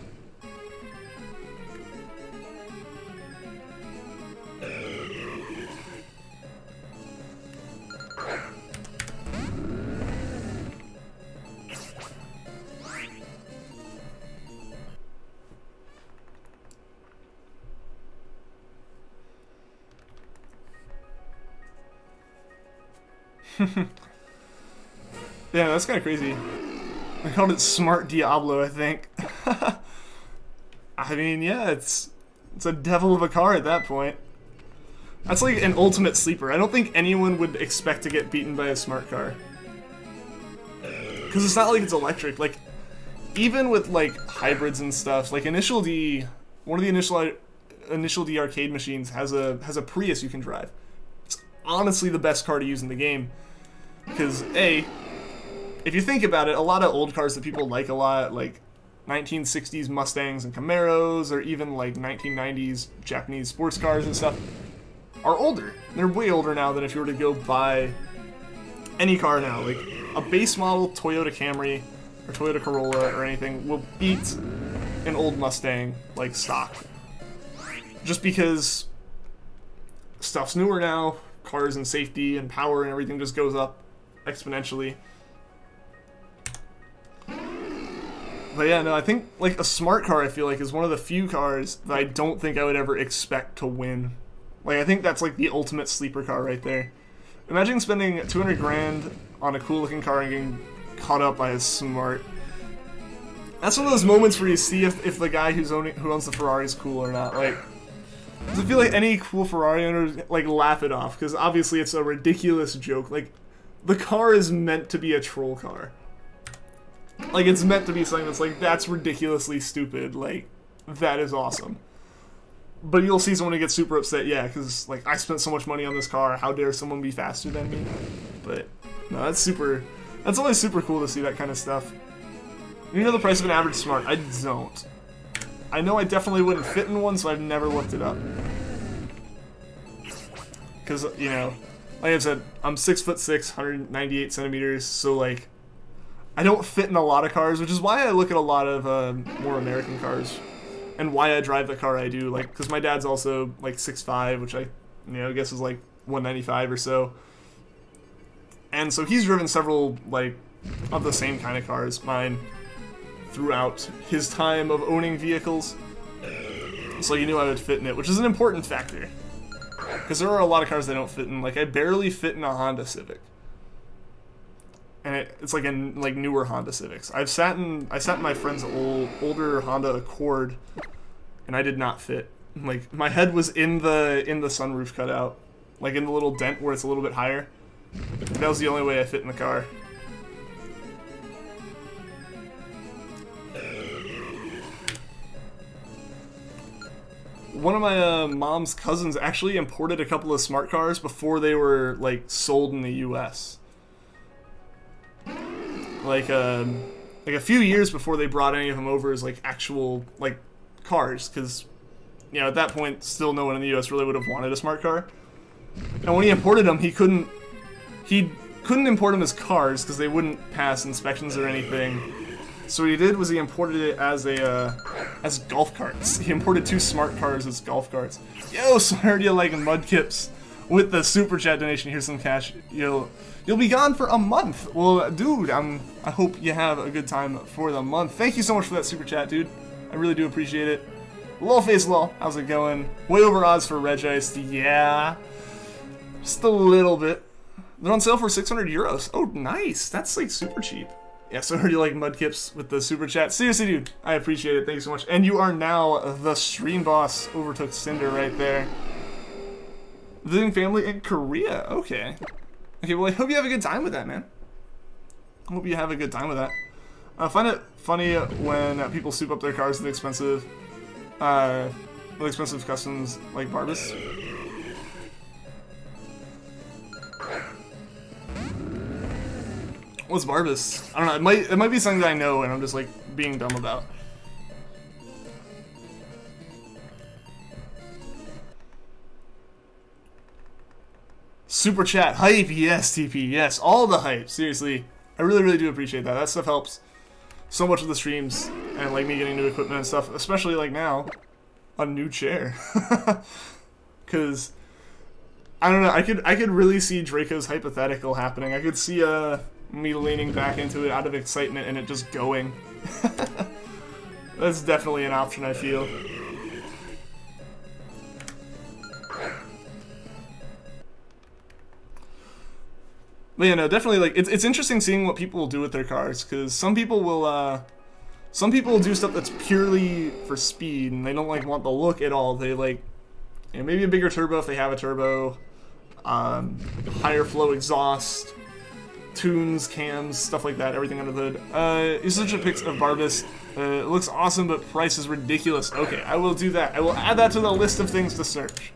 Yeah, that's kind of crazy. I called it Smart Diablo, I think. I mean, yeah, it's a devil of a car at that point. That's like an ultimate sleeper. I don't think anyone would expect to get beaten by a smart car. Because it's not like it's electric. Like, even with like hybrids and stuff, like Initial D, one of the Initial D arcade machines has a Prius you can drive. It's honestly the best car to use in the game. Because, A, if you think about it, a lot of old cars that people like a lot, like 1960s Mustangs and Camaros, or even like 1990s Japanese sports cars and stuff, are older. They're way older now than if you were to go buy any car now. Like, a base model Toyota Camry or Toyota Corolla or anything will beat an old Mustang, like, stock. Just because stuff's newer now, cars and safety and power and everything just goes up exponentially. But yeah, no, I think like a smart car, I feel like, is one of the few cars that I don't think I would ever expect to win. Like, I think that's like the ultimate sleeper car right there. Imagine spending 200 grand on a cool looking car and getting caught up by a smart. That's one of those moments where you see if the guy who owns the Ferrari is cool or not. Like, I feel like any cool Ferrari owners like laugh it off, because obviously it's a ridiculous joke. Like, the car is meant to be a troll car. Like, it's meant to be something that's like, that's ridiculously stupid. Like, that is awesome. But you'll see someone who gets super upset, yeah, because, like, I spent so much money on this car, how dare someone be faster than me? But, no, that's always super cool to see that kind of stuff. You know the price of an average smart? I don't. I know I definitely wouldn't fit in one, so I've never looked it up. Because, you know, like I said, I'm 6'6", 198 centimeters, so, like, I don't fit in a lot of cars, which is why I look at a lot of more American cars, and why I drive the car I do. Like, because my dad's also like 6'5", which I guess is like 195 or so, and so he's driven several like of the same kind of cars, mine, throughout his time of owning vehicles. So he knew I would fit in it, which is an important factor, because there are a lot of cars I don't fit in. Like, I barely fit in a Honda Civic. And it's like in like newer Honda Civics. I sat in my friend's older Honda Accord, and I did not fit. Like, my head was in the sunroof cutout. Like, in the little dent where it's a little bit higher. That was the only way I fit in the car. One of my mom's cousins actually imported a couple of smart cars before they were, like, sold in the US. Like a few years before they brought any of them over as, like, actual, like, cars. Because, you know, at that point, still no one in the US really would have wanted a smart car. And when he imported them, he couldn't import them as cars because they wouldn't pass inspections or anything. So what he did was he imported it as as golf carts. He imported 2 smart cars as golf carts. Yo, so I heard you like Mudkips with the super chat donation. Here's some cash. You'll be gone for a month. Well, dude, I hope you have a good time for the month. Thank you so much for that super chat, dude. I really do appreciate it. Lolface lol, how's it going? Way over odds for Regice. Yeah, just a little bit. They're on sale for 600 euros. Oh, nice. That's like super cheap. Yeah, so I heard you like Mudkips with the super chat. Seriously, dude, I appreciate it. Thank you so much. And you are now the stream boss. Overtook Cinder right there. Visiting family in Korea. Okay. Okay, well, I hope you have a good time with that, man. I hope you have a good time with that. I find it funny when people soup up their cars with expensive customs like Barbas. What's Barbas? I don't know. It might be something that I know and I'm just like being dumb about. Super chat hype, yes, TP, yes, all the hype. Seriously, I really do appreciate that. That stuff helps so much with the streams and like me getting new equipment and stuff. Especially like now, a new chair, because I don't know. I could really see Draco's hypothetical happening. I could see me leaning back into it out of excitement and it just going. That's definitely an option, I feel. But yeah, no, definitely, like, it's interesting seeing what people will do with their cars, because some people will do stuff that's purely for speed, and they don't, like, want the look at all. They, like, you know, maybe a bigger turbo if they have a turbo, higher flow exhaust, tunes, cams, stuff like that, everything under the hood. Usage of pics of Barbas. It looks awesome, but price is ridiculous. Okay, I will do that. I will add that to the list of things to search.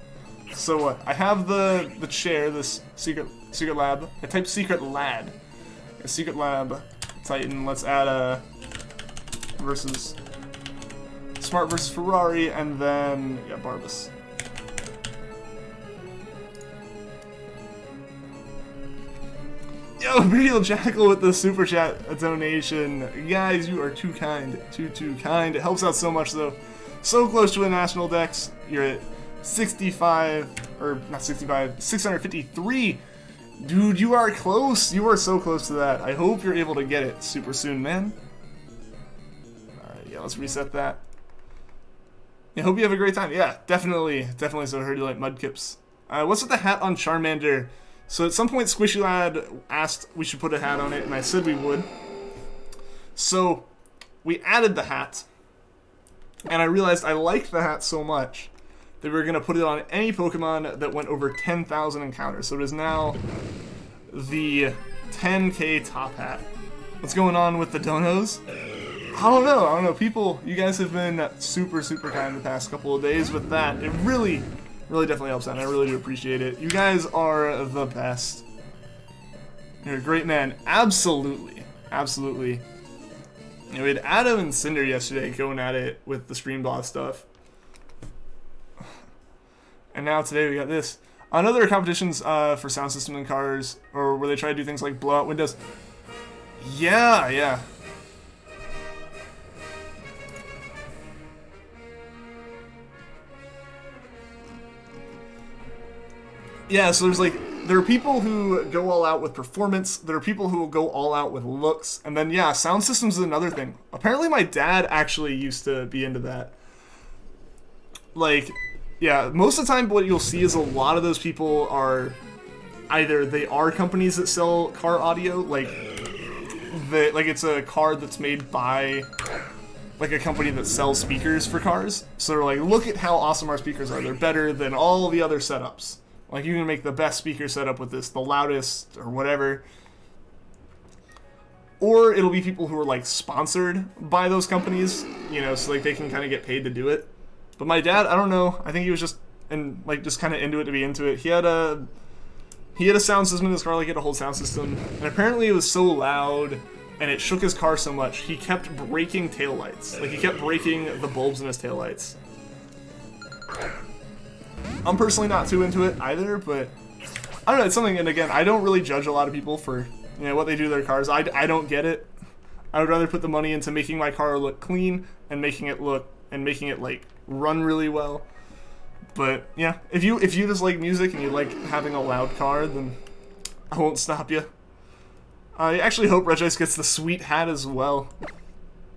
So what? I have the chair, this secret lab. I typed secret lad. A secret lab Titan. Let's add versus Smart versus Ferrari, and then yeah, Barbas. Yo, Real Jackal with the super chat donation. Guys, you are too kind. Too kind. It helps out so much though. So close to a national dex. You're at 65, or not 65, 653. Dude, you are close. You are so close to that. I hope you're able to get it super soon, man. Alright, yeah, let's reset that. I hope you have a great time. Yeah, definitely. So I heard you like Mudkips. What's with the hat on Charmander? So at some point, Squishy Lad asked we should put a hat on it, and I said we would. So we added the hat, and I realized I liked the hat so much that we were going to put it on any Pokemon that went over 10,000 encounters. So it is now the 10K top hat. What's going on with the donos? I don't know. People, you guys have been super kind the past couple of days with that. It really definitely helps out, and I really do appreciate it. You guys are the best. You're a great man. Absolutely. You know, we had Adam and Cinder yesterday going at it with the stream boss stuff. And now today we got this. Another competitions for sound system in cars, or where they try to do things like blow out windows. Yeah. Yeah, so there are people who go all out with performance, there are people who will go all out with looks, and then yeah, sound systems is another thing. Apparently my dad actually used to be into that. Like, yeah, most of the time what you'll see is a lot of those people are either they are companies that sell car audio, like it's a car that's made by like a company that sells speakers for cars. So they're like, look at how awesome our speakers are. They're better than all the other setups. Like, you can make the best speaker setup with this, the loudest, or whatever. Or it'll be people who are, like, sponsored by those companies, you know, so, like, they can kind of get paid to do it. But my dad, I don't know, I think he was just, just kind of into it to be into it. He had a sound system in his car, like, he had a whole sound system, and apparently it was so loud, and it shook his car so much, he kept breaking taillights. Like, he kept breaking the bulbs in his taillights. I'm personally not too into it either, but I don't know, it's something, and again, I don't really judge a lot of people for, you know, what they do to their cars. I don't get it. I would rather put the money into making my car look clean and making it like run really well. But yeah, if you just like music and you like having a loud car, then I won't stop you. I actually hope Regice gets the sweet hat as well.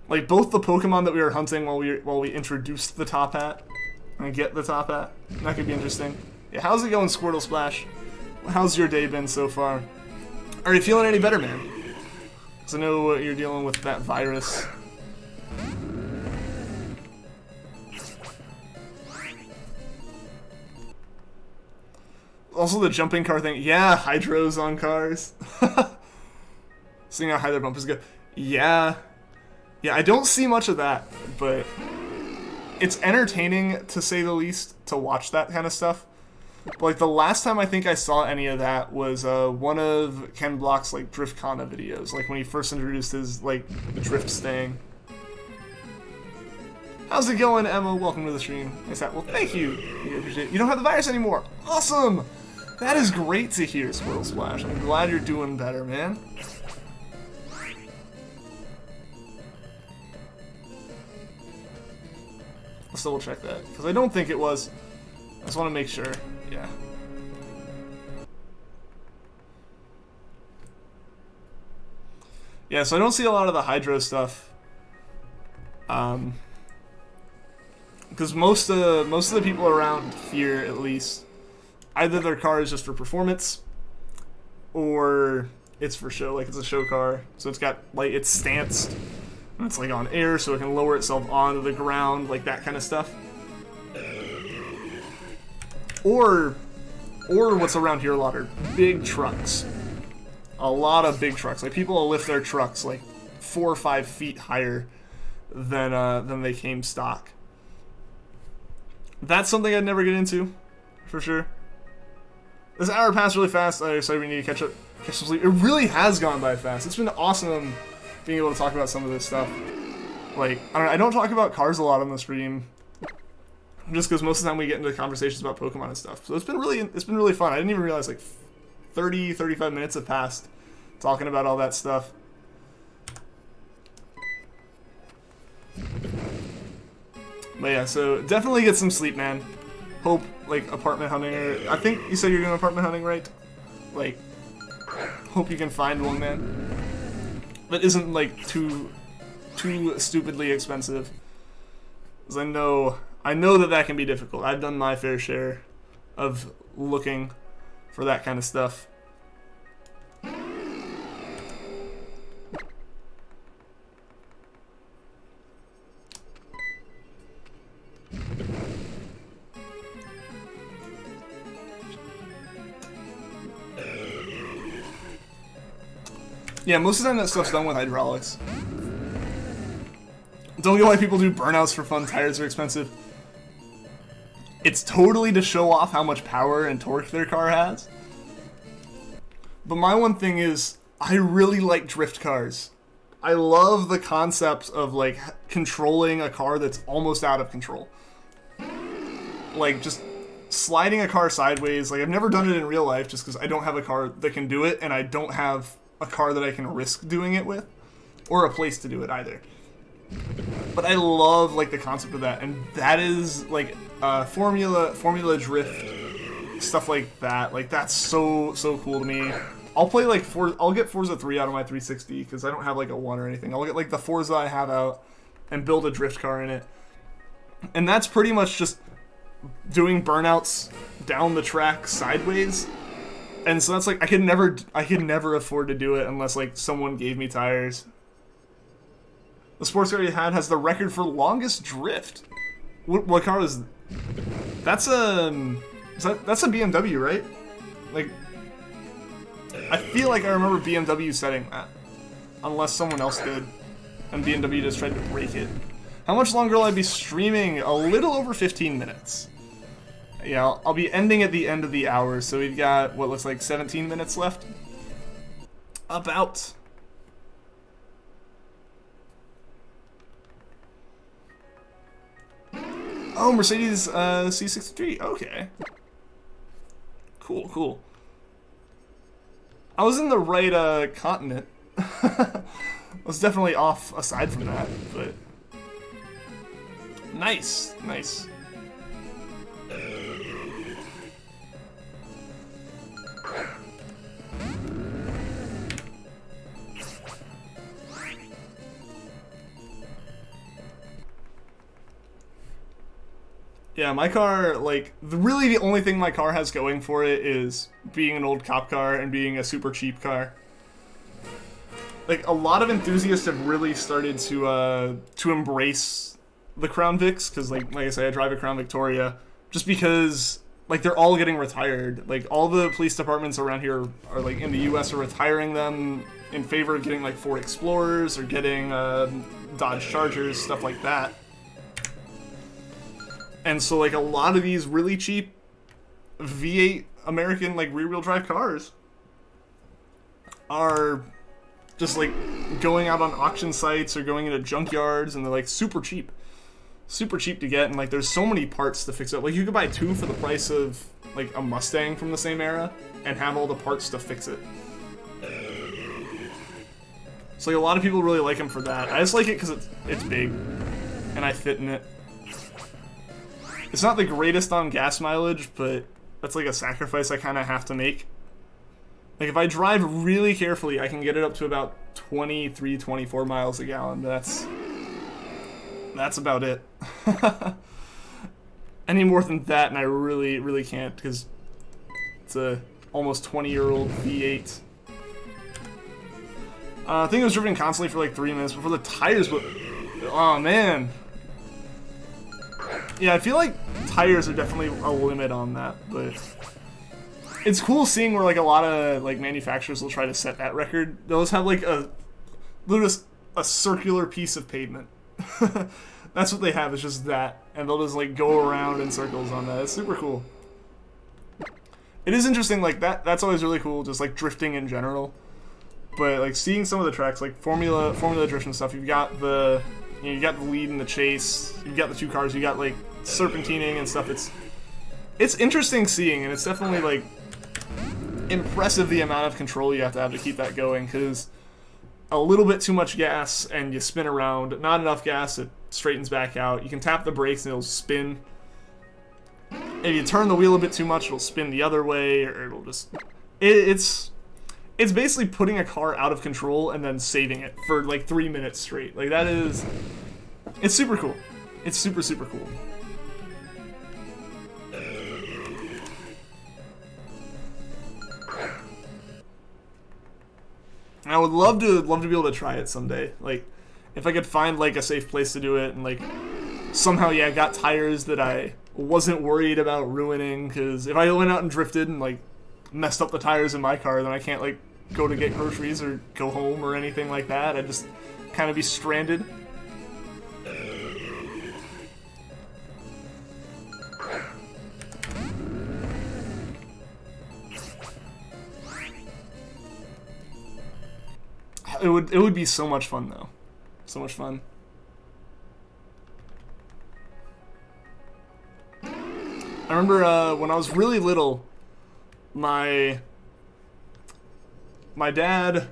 Like both the Pokemon that we were hunting while we introduced the top hat and get the top hat. That could be interesting. Yeah, how's it going, Squirtle Splash? How's your day been so far? Are you feeling any better, man? Because I know you're dealing with that virus. Also the jumping car thing. Yeah, hydros on cars. Seeing how high their bump is good. Yeah. Yeah, I don't see much of that, but it's entertaining, to say the least, to watch that kind of stuff. But, like, the last time I think I saw any of that was one of Ken Block's, like, Driftkana videos. Like, when he first introduced his, like, drift staying. How's it going, Emma? Welcome to the stream. Well, thank you. You don't have the virus anymore. Awesome! That is great to hear, Squirtle Splash. I'm glad you're doing better, man. Let's double check that, because I don't think it was. I just want to make sure. Yeah. Yeah, so I don't see a lot of the hydro stuff. Because most of the people around here, at least, either their car is just for performance, or it's for show. Like, it's a show car, so it's got, like, it's stanced, and it's, like, on air, so it can lower itself onto the ground, like, that kind of stuff. Or what's around here a lot are big trucks. A lot of big trucks. Like, people will lift their trucks, like, 4 or 5 feet higher than they came stock. That's something I'd never get into, for sure. This hour passed really fast. Sorry, we need to catch some sleep. It really has gone by fast. It's been awesome being able to talk about some of this stuff. Like, I don't talk about cars a lot on the stream, just because most of the time we get into conversations about Pokemon and stuff. So it's been really fun. I didn't even realize, like, 35 minutes have passed talking about all that stuff. But yeah, so definitely get some sleep, man. Hope, like, apartment hunting, or I think you said you're doing apartment hunting, right? Like, hope you can find one, man. That isn't, like, too stupidly expensive. Because I know that can be difficult. I've done my fair share of looking for that kind of stuff. Yeah, most of the time that stuff's done with hydraulics. Don't get why people do burnouts for fun. Tires are expensive. It's totally to show off how much power and torque their car has. But my one thing is, I really like drift cars. I love the concept of, like, controlling a car that's almost out of control. Like, just sliding a car sideways. Like, I've never done it in real life just because I don't have a car that can do it, and I don't have a car that I can risk doing it with, or a place to do it either. But I love, like, the concept of that, and that is, like, Formula Drift, stuff like that. Like, that's so cool to me. I'll play, like, I'll get Forza 3 out of my 360, because I don't have, like, a 1 or anything. I'll get, like, the Forza I have out, and build a drift car in it. And that's pretty much just doing burnouts down the track sideways. And so that's, like, I could never afford to do it unless, like, someone gave me tires. the sports car you had has the record for longest drift. What car was? That's a that's a BMW, right? Like, I feel like I remember BMW setting that, unless someone else did, and BMW just tried to break it. How much longer will I be streaming? A little over 15 minutes. Yeah, I'll be ending at the end of the hour, so we've got what looks like 17 minutes left. About. Oh, Mercedes C63. Okay. Cool, cool. I was in the right continent. I was definitely off aside from that, but nice, nice. Yeah, my car, like, really the only thing my car has going for it is being an old cop car and being a super cheap car. Like, a lot of enthusiasts have really started to embrace the Crown Vics, because, like I say, I drive a Crown Victoria, just because, like, they're all getting retired. Like, all the police departments around here are, like, in the US are retiring them in favor of getting, like, Ford Explorers or getting Dodge Chargers, stuff like that. And so, like, a lot of these really cheap V8 American, like, rear-wheel drive cars are just, like, going out on auction sites or going into junkyards, and they're, like, super cheap. Super cheap to get, and, like, there's so many parts to fix it. Like, you could buy two for the price of, like, a Mustang from the same era and have all the parts to fix it. So, like, a lot of people really like them for that. I just like it because it's big, and I fit in it. It's not the greatest on gas mileage, but that's like a sacrifice I kind of have to make. Like, if I drive really carefully, I can get it up to about 23, 24 miles a gallon. That's about it. Any more than that, and I really, really can't, because it's a almost 20-year-old V8. I think it was driven constantly for like 3 minutes before the tires would... Oh, man. Yeah, I feel like tires are definitely a limit on that, but it's cool seeing where, like, a lot of, like, manufacturers will try to set that record. They'll just have, like, literally a circular piece of pavement. That's what they have, is just that, and they'll just, like, go around in circles on that. It's super cool. It is interesting, like, that's always really cool, just, like, drifting in general. But, like, seeing some of the tracks, like Formula Drift and stuff, you've got the... You know, you got the lead and the chase, you've got the two cars, you got, like, serpentining and stuff. It's interesting seeing, and it's definitely, like, impressive the amount of control you have to keep that going, because a little bit too much gas and you spin around, not enough gas, it straightens back out. You can tap the brakes and it'll spin. If you turn the wheel a bit too much, it'll spin the other way, or it'll just... It's basically putting a car out of control and then saving it for, like, 3 minutes straight. Like, that is... It's super cool. It's super, super cool. And I would love to be able to try it someday. Like, if I could find, like, a safe place to do it, and, like, somehow, yeah, I got tires that I wasn't worried about ruining, because if I went out and drifted and, like, messed up the tires in my car, then I can't, like, go to get groceries or go home or anything like that. I'd just kind of be stranded. It would be so much fun, though. So much fun. I remember when I was really little, my dad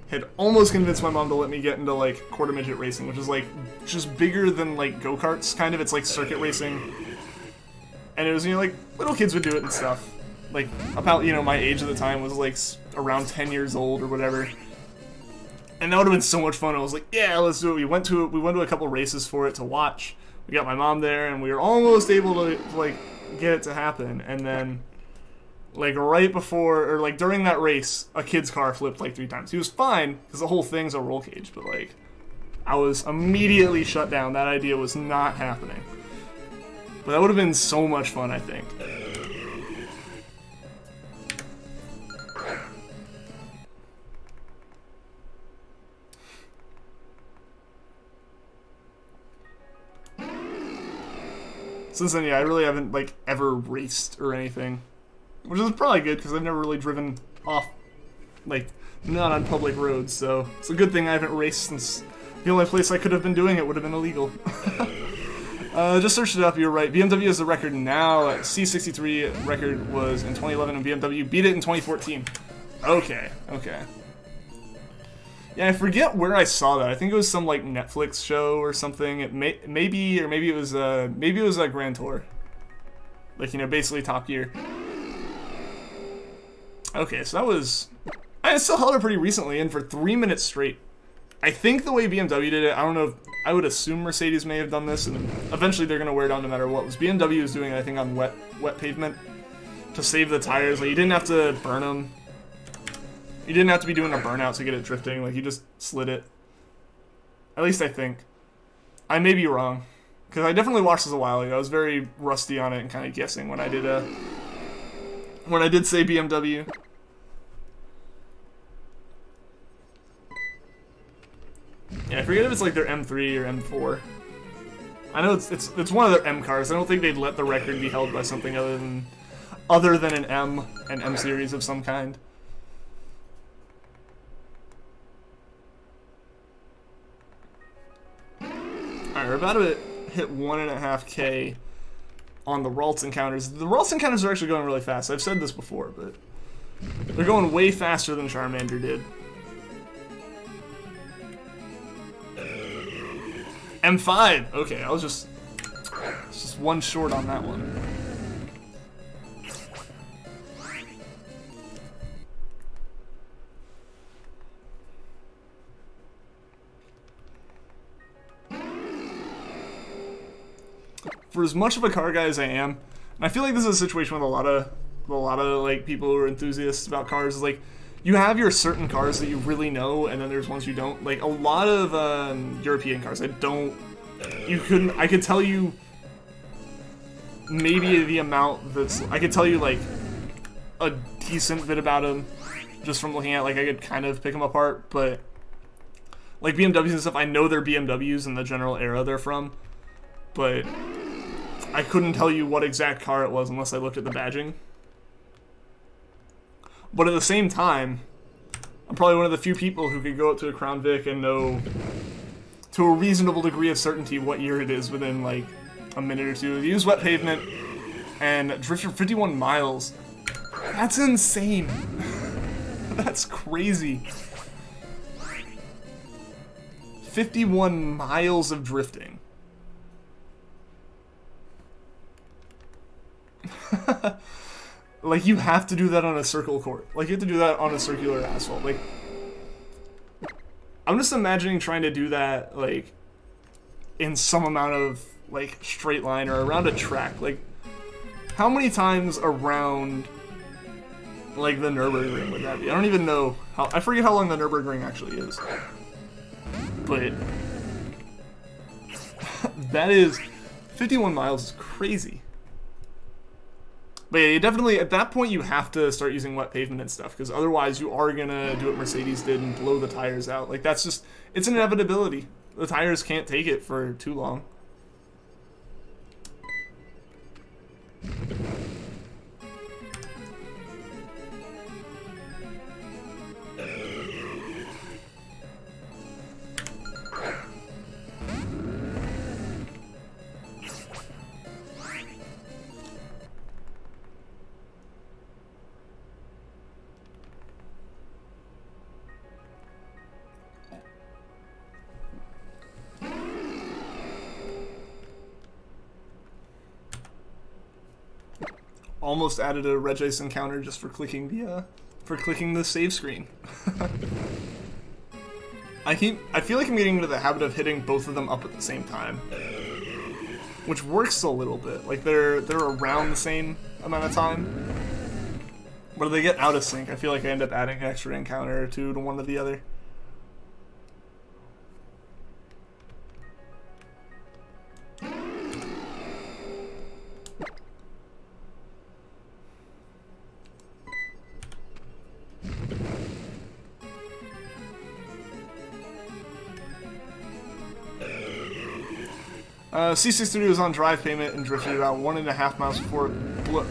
had almost convinced my mom to let me get into, like, quarter midget racing, which is, like, just bigger than, like, go-karts, kind of. It's like circuit racing. And it was, you know, like, little kids would do it and stuff. Like, about, you know, my age at the time was, like, around 10 years old or whatever. And that would have been so much fun. I was like, yeah, let's do it. We went to a couple races for it to watch. We got my mom there, and we were almost able to, like, get it to happen. And then, like, right before, or, like, during that race, a kid's car flipped, like, 3 times. He was fine, because the whole thing's a roll cage, but, like, I was immediately shut down. That idea was not happening. But that would have been so much fun, I think. Since then, yeah, I really haven't, like, ever raced or anything. Which is probably good, because I've never really driven off, like, not on public roads, so it's a good thing I haven't raced since the only place I could have been doing it would have been illegal. Just searched it up, you're right. BMW is the record now. C63 record was in 2011, and BMW beat it in 2014. Okay, okay. Yeah, I forget where I saw that. I think it was some like Netflix show or something. It maybe it was a Grand Tour, like, you know, basically Top Gear. Okay, so that was. I still held it pretty recently, and for 3 minutes straight. I think the way BMW did it, I don't know. I would assume Mercedes may have done this, and eventually they're gonna wear down no matter what. Was BMW was doing it, I think, on wet pavement to save the tires. Like, you didn't have to burn them. You didn't have to be doing a burnout to get it drifting, like, you just slid it. At least I think. I may be wrong, because I definitely watched this a while ago. I was very rusty on it and kind of guessing when I did say BMW. Yeah, I forget if it's like their M3 or M4. I know it's one of their M cars. I don't think they'd let the record be held by something other than an M series of some kind. Alright, we're about to hit 1.5K on the Ralts encounters. The Ralts encounters are actually going really fast. I've said this before, but they're going way faster than Charmander did. M5! Okay, I was just one short on that one. For as much of a car guy as I am, and I feel like this is a situation with a lot of like people who are enthusiasts about cars, is like you have your certain cars that you really know, and then there's ones you don't. Like a lot of European cars, I could tell you maybe the amount that's. I could tell you like a decent bit about them just from looking at. Like I could kind of pick them apart, but like BMWs and stuff, I know they're BMWs and the general era they're from, but I couldn't tell you what exact car it was unless I looked at the badging. But at the same time, I'm probably one of the few people who could go up to a Crown Vic and know to a reasonable degree of certainty what year it is within like a minute or two. Use wet pavement and drift for 51 miles. That's insane. That's crazy. 51 miles of drifting. Like, you have to do that on a circle court. Like, you have to do that on a circular asphalt. Like, I'm just imagining trying to do that, like, in some amount of, like, straight line or around a track. Like, how many times around, like, the Nürburgring would that be? I don't even know how. I forget how long the Nürburgring actually is. But that is 51 miles is crazy. But yeah, you definitely, at that point, you have to start using wet pavement and stuff, because otherwise you are going to do what Mercedes did and blow the tires out. Like, that's just, it's an inevitability. The tires can't take it for too long. Almost added a Regice encounter just for clicking the save screen. I feel like I'm getting into the habit of hitting both of them up at the same time, which works a little bit. Like they're around the same amount of time, but if they get out of sync, I feel like I end up adding an extra encounter or two to one or the other. C63 was on drive payment and drifted about 1.5 miles before it blew.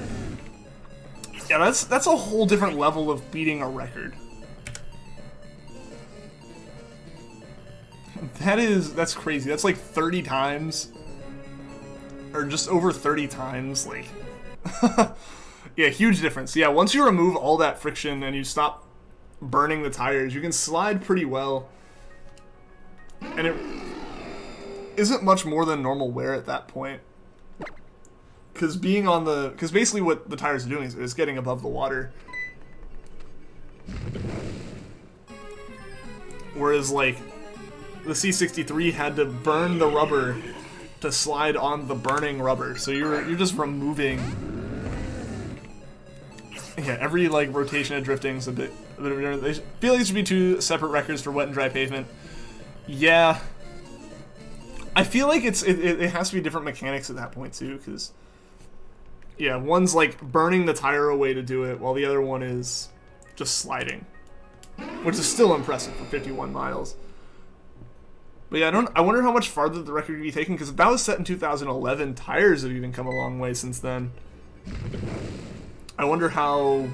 Yeah, that's a whole different level of beating a record. That's crazy. That's like 30 times. Or just over 30 times, like... Yeah, huge difference. Yeah, once you remove all that friction and you stop burning the tires, you can slide pretty well. And it isn't much more than normal wear at that point. Because basically what the tires are doing is getting above the water. Whereas, like, the C63 had to burn the rubber to slide on the burning rubber. So you're just removing... Yeah, every, like, rotation of drifting is a bit of different. I feel like there should be 2 separate records for wet and dry pavement. Yeah. I feel like it has to be different mechanics at that point, too, because... Yeah, one's, like, burning the tire away to do it, while the other one is just sliding. Which is still impressive for 51 miles. But yeah, I wonder how much farther the record could be taken, because if that was set in 2011, tires have even come a long way since then. I wonder how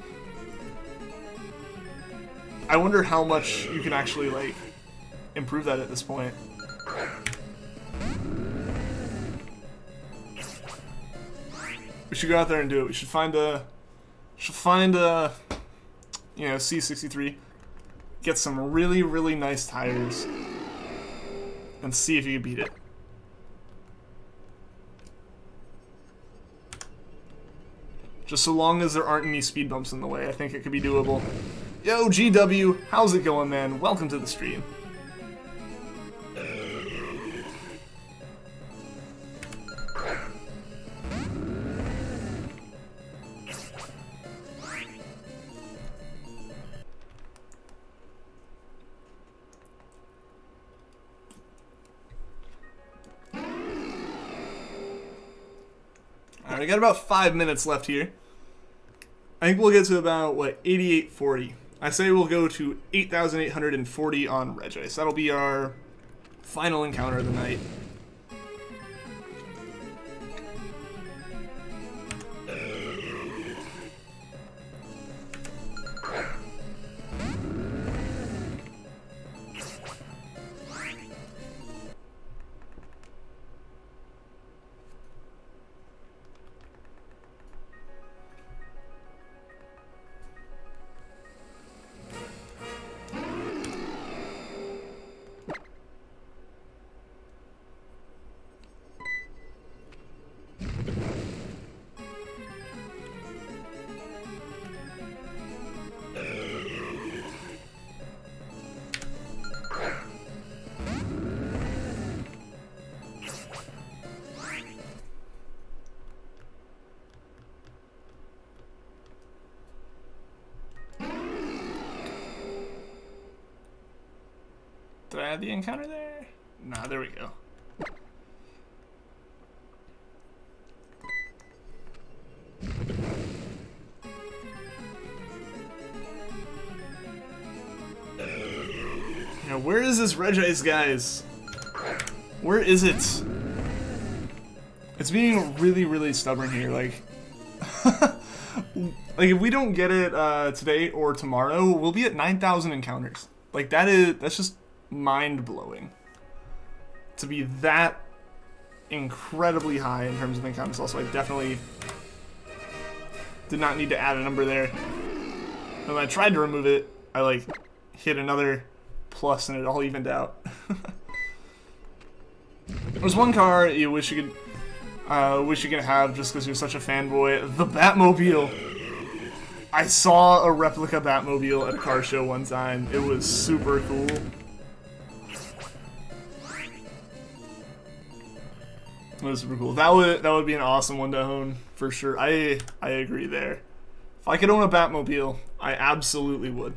much you can actually, like, improve that at this point. We should go out there and do it. We should find a you know, C63, get some really, really nice tires, and see if you can beat it. Just so long as there aren't any speed bumps in the way, I think it could be doable. Yo, GW, how's it going, man? Welcome to the stream. Alright, I got about 5 minutes left here. I think we'll get to about, what, 8840. I say we'll go to 8,840 on Regice. That'll be our final encounter of the night. Did I add the encounter there? Nah, there we go. Yeah, where is this Regice, guys? Where is it? It's being really, really stubborn here. Like, like if we don't get it today or tomorrow, we'll be at 9,000 encounters. Like that's just mind-blowing to be that incredibly high in terms of encounters. Also, I definitely did not need to add a number there. When I tried to remove it, I like hit another plus and it all evened out. There's one car you wish you could have just because you're such a fanboy. The Batmobile. I saw a replica Batmobile at a car show one time. It was super cool. It was super cool. That would be an awesome one to own for sure. I agree there. If I could own a Batmobile, I absolutely would.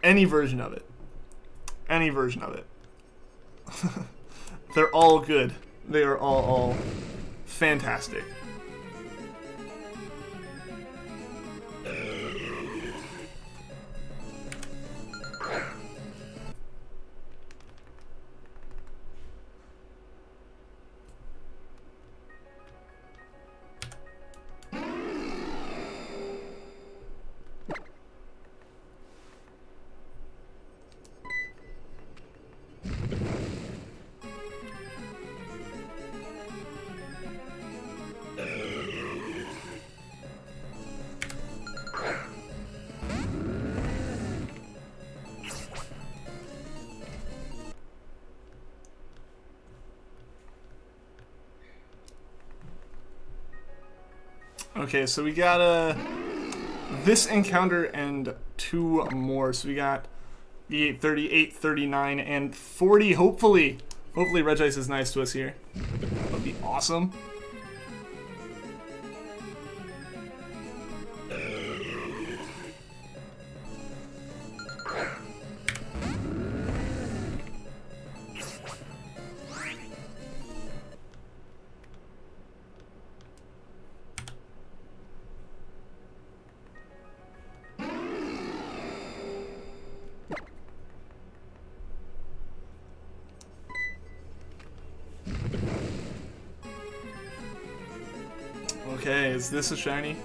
Any version of it. Any version of it. They're all good. They are all fantastic. Okay, so we got this encounter and 2 more. So we got the 830, 839, and 40. Hopefully Regice is nice to us here. That'd be awesome. Okay, is this a shiny?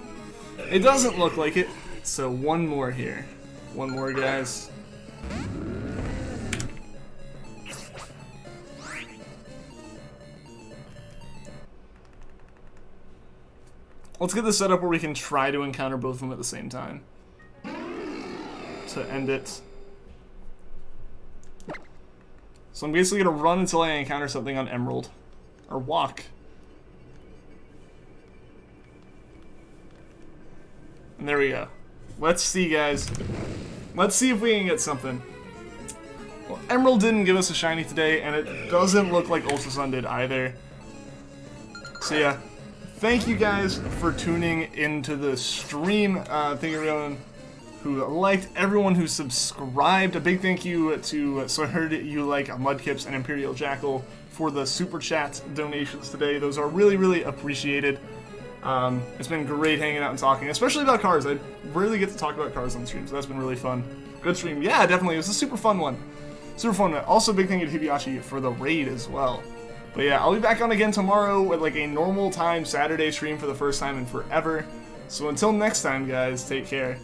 It doesn't look like it, so 1 more here. 1 more, guys. Let's get this set up where we can try to encounter both of them at the same time to end it. So I'm basically going to run until I encounter something on Emerald. Or walk. And there we go. Let's see, guys. Let's see if we can get something. Well, Emerald didn't give us a shiny today, and it doesn't look like Ultra Sun did either. So yeah, thank you guys for tuning into the stream. Thank you everyone who liked, everyone who subscribed. A big thank you to, so I heard you like Mudkips and Imperial Jackal for the Super Chat donations today. Those are really, really appreciated. It's been great hanging out and talking, especially about cars. I rarely get to talk about cars on the stream, so that's been really fun. Good stream. Yeah, definitely. It was a super fun one. Super fun one. Also, big thank you to Hippowdon for the raid as well. But yeah, I'll be back on again tomorrow with like a normal time Saturday stream for the first time in forever. So until next time, guys, take care.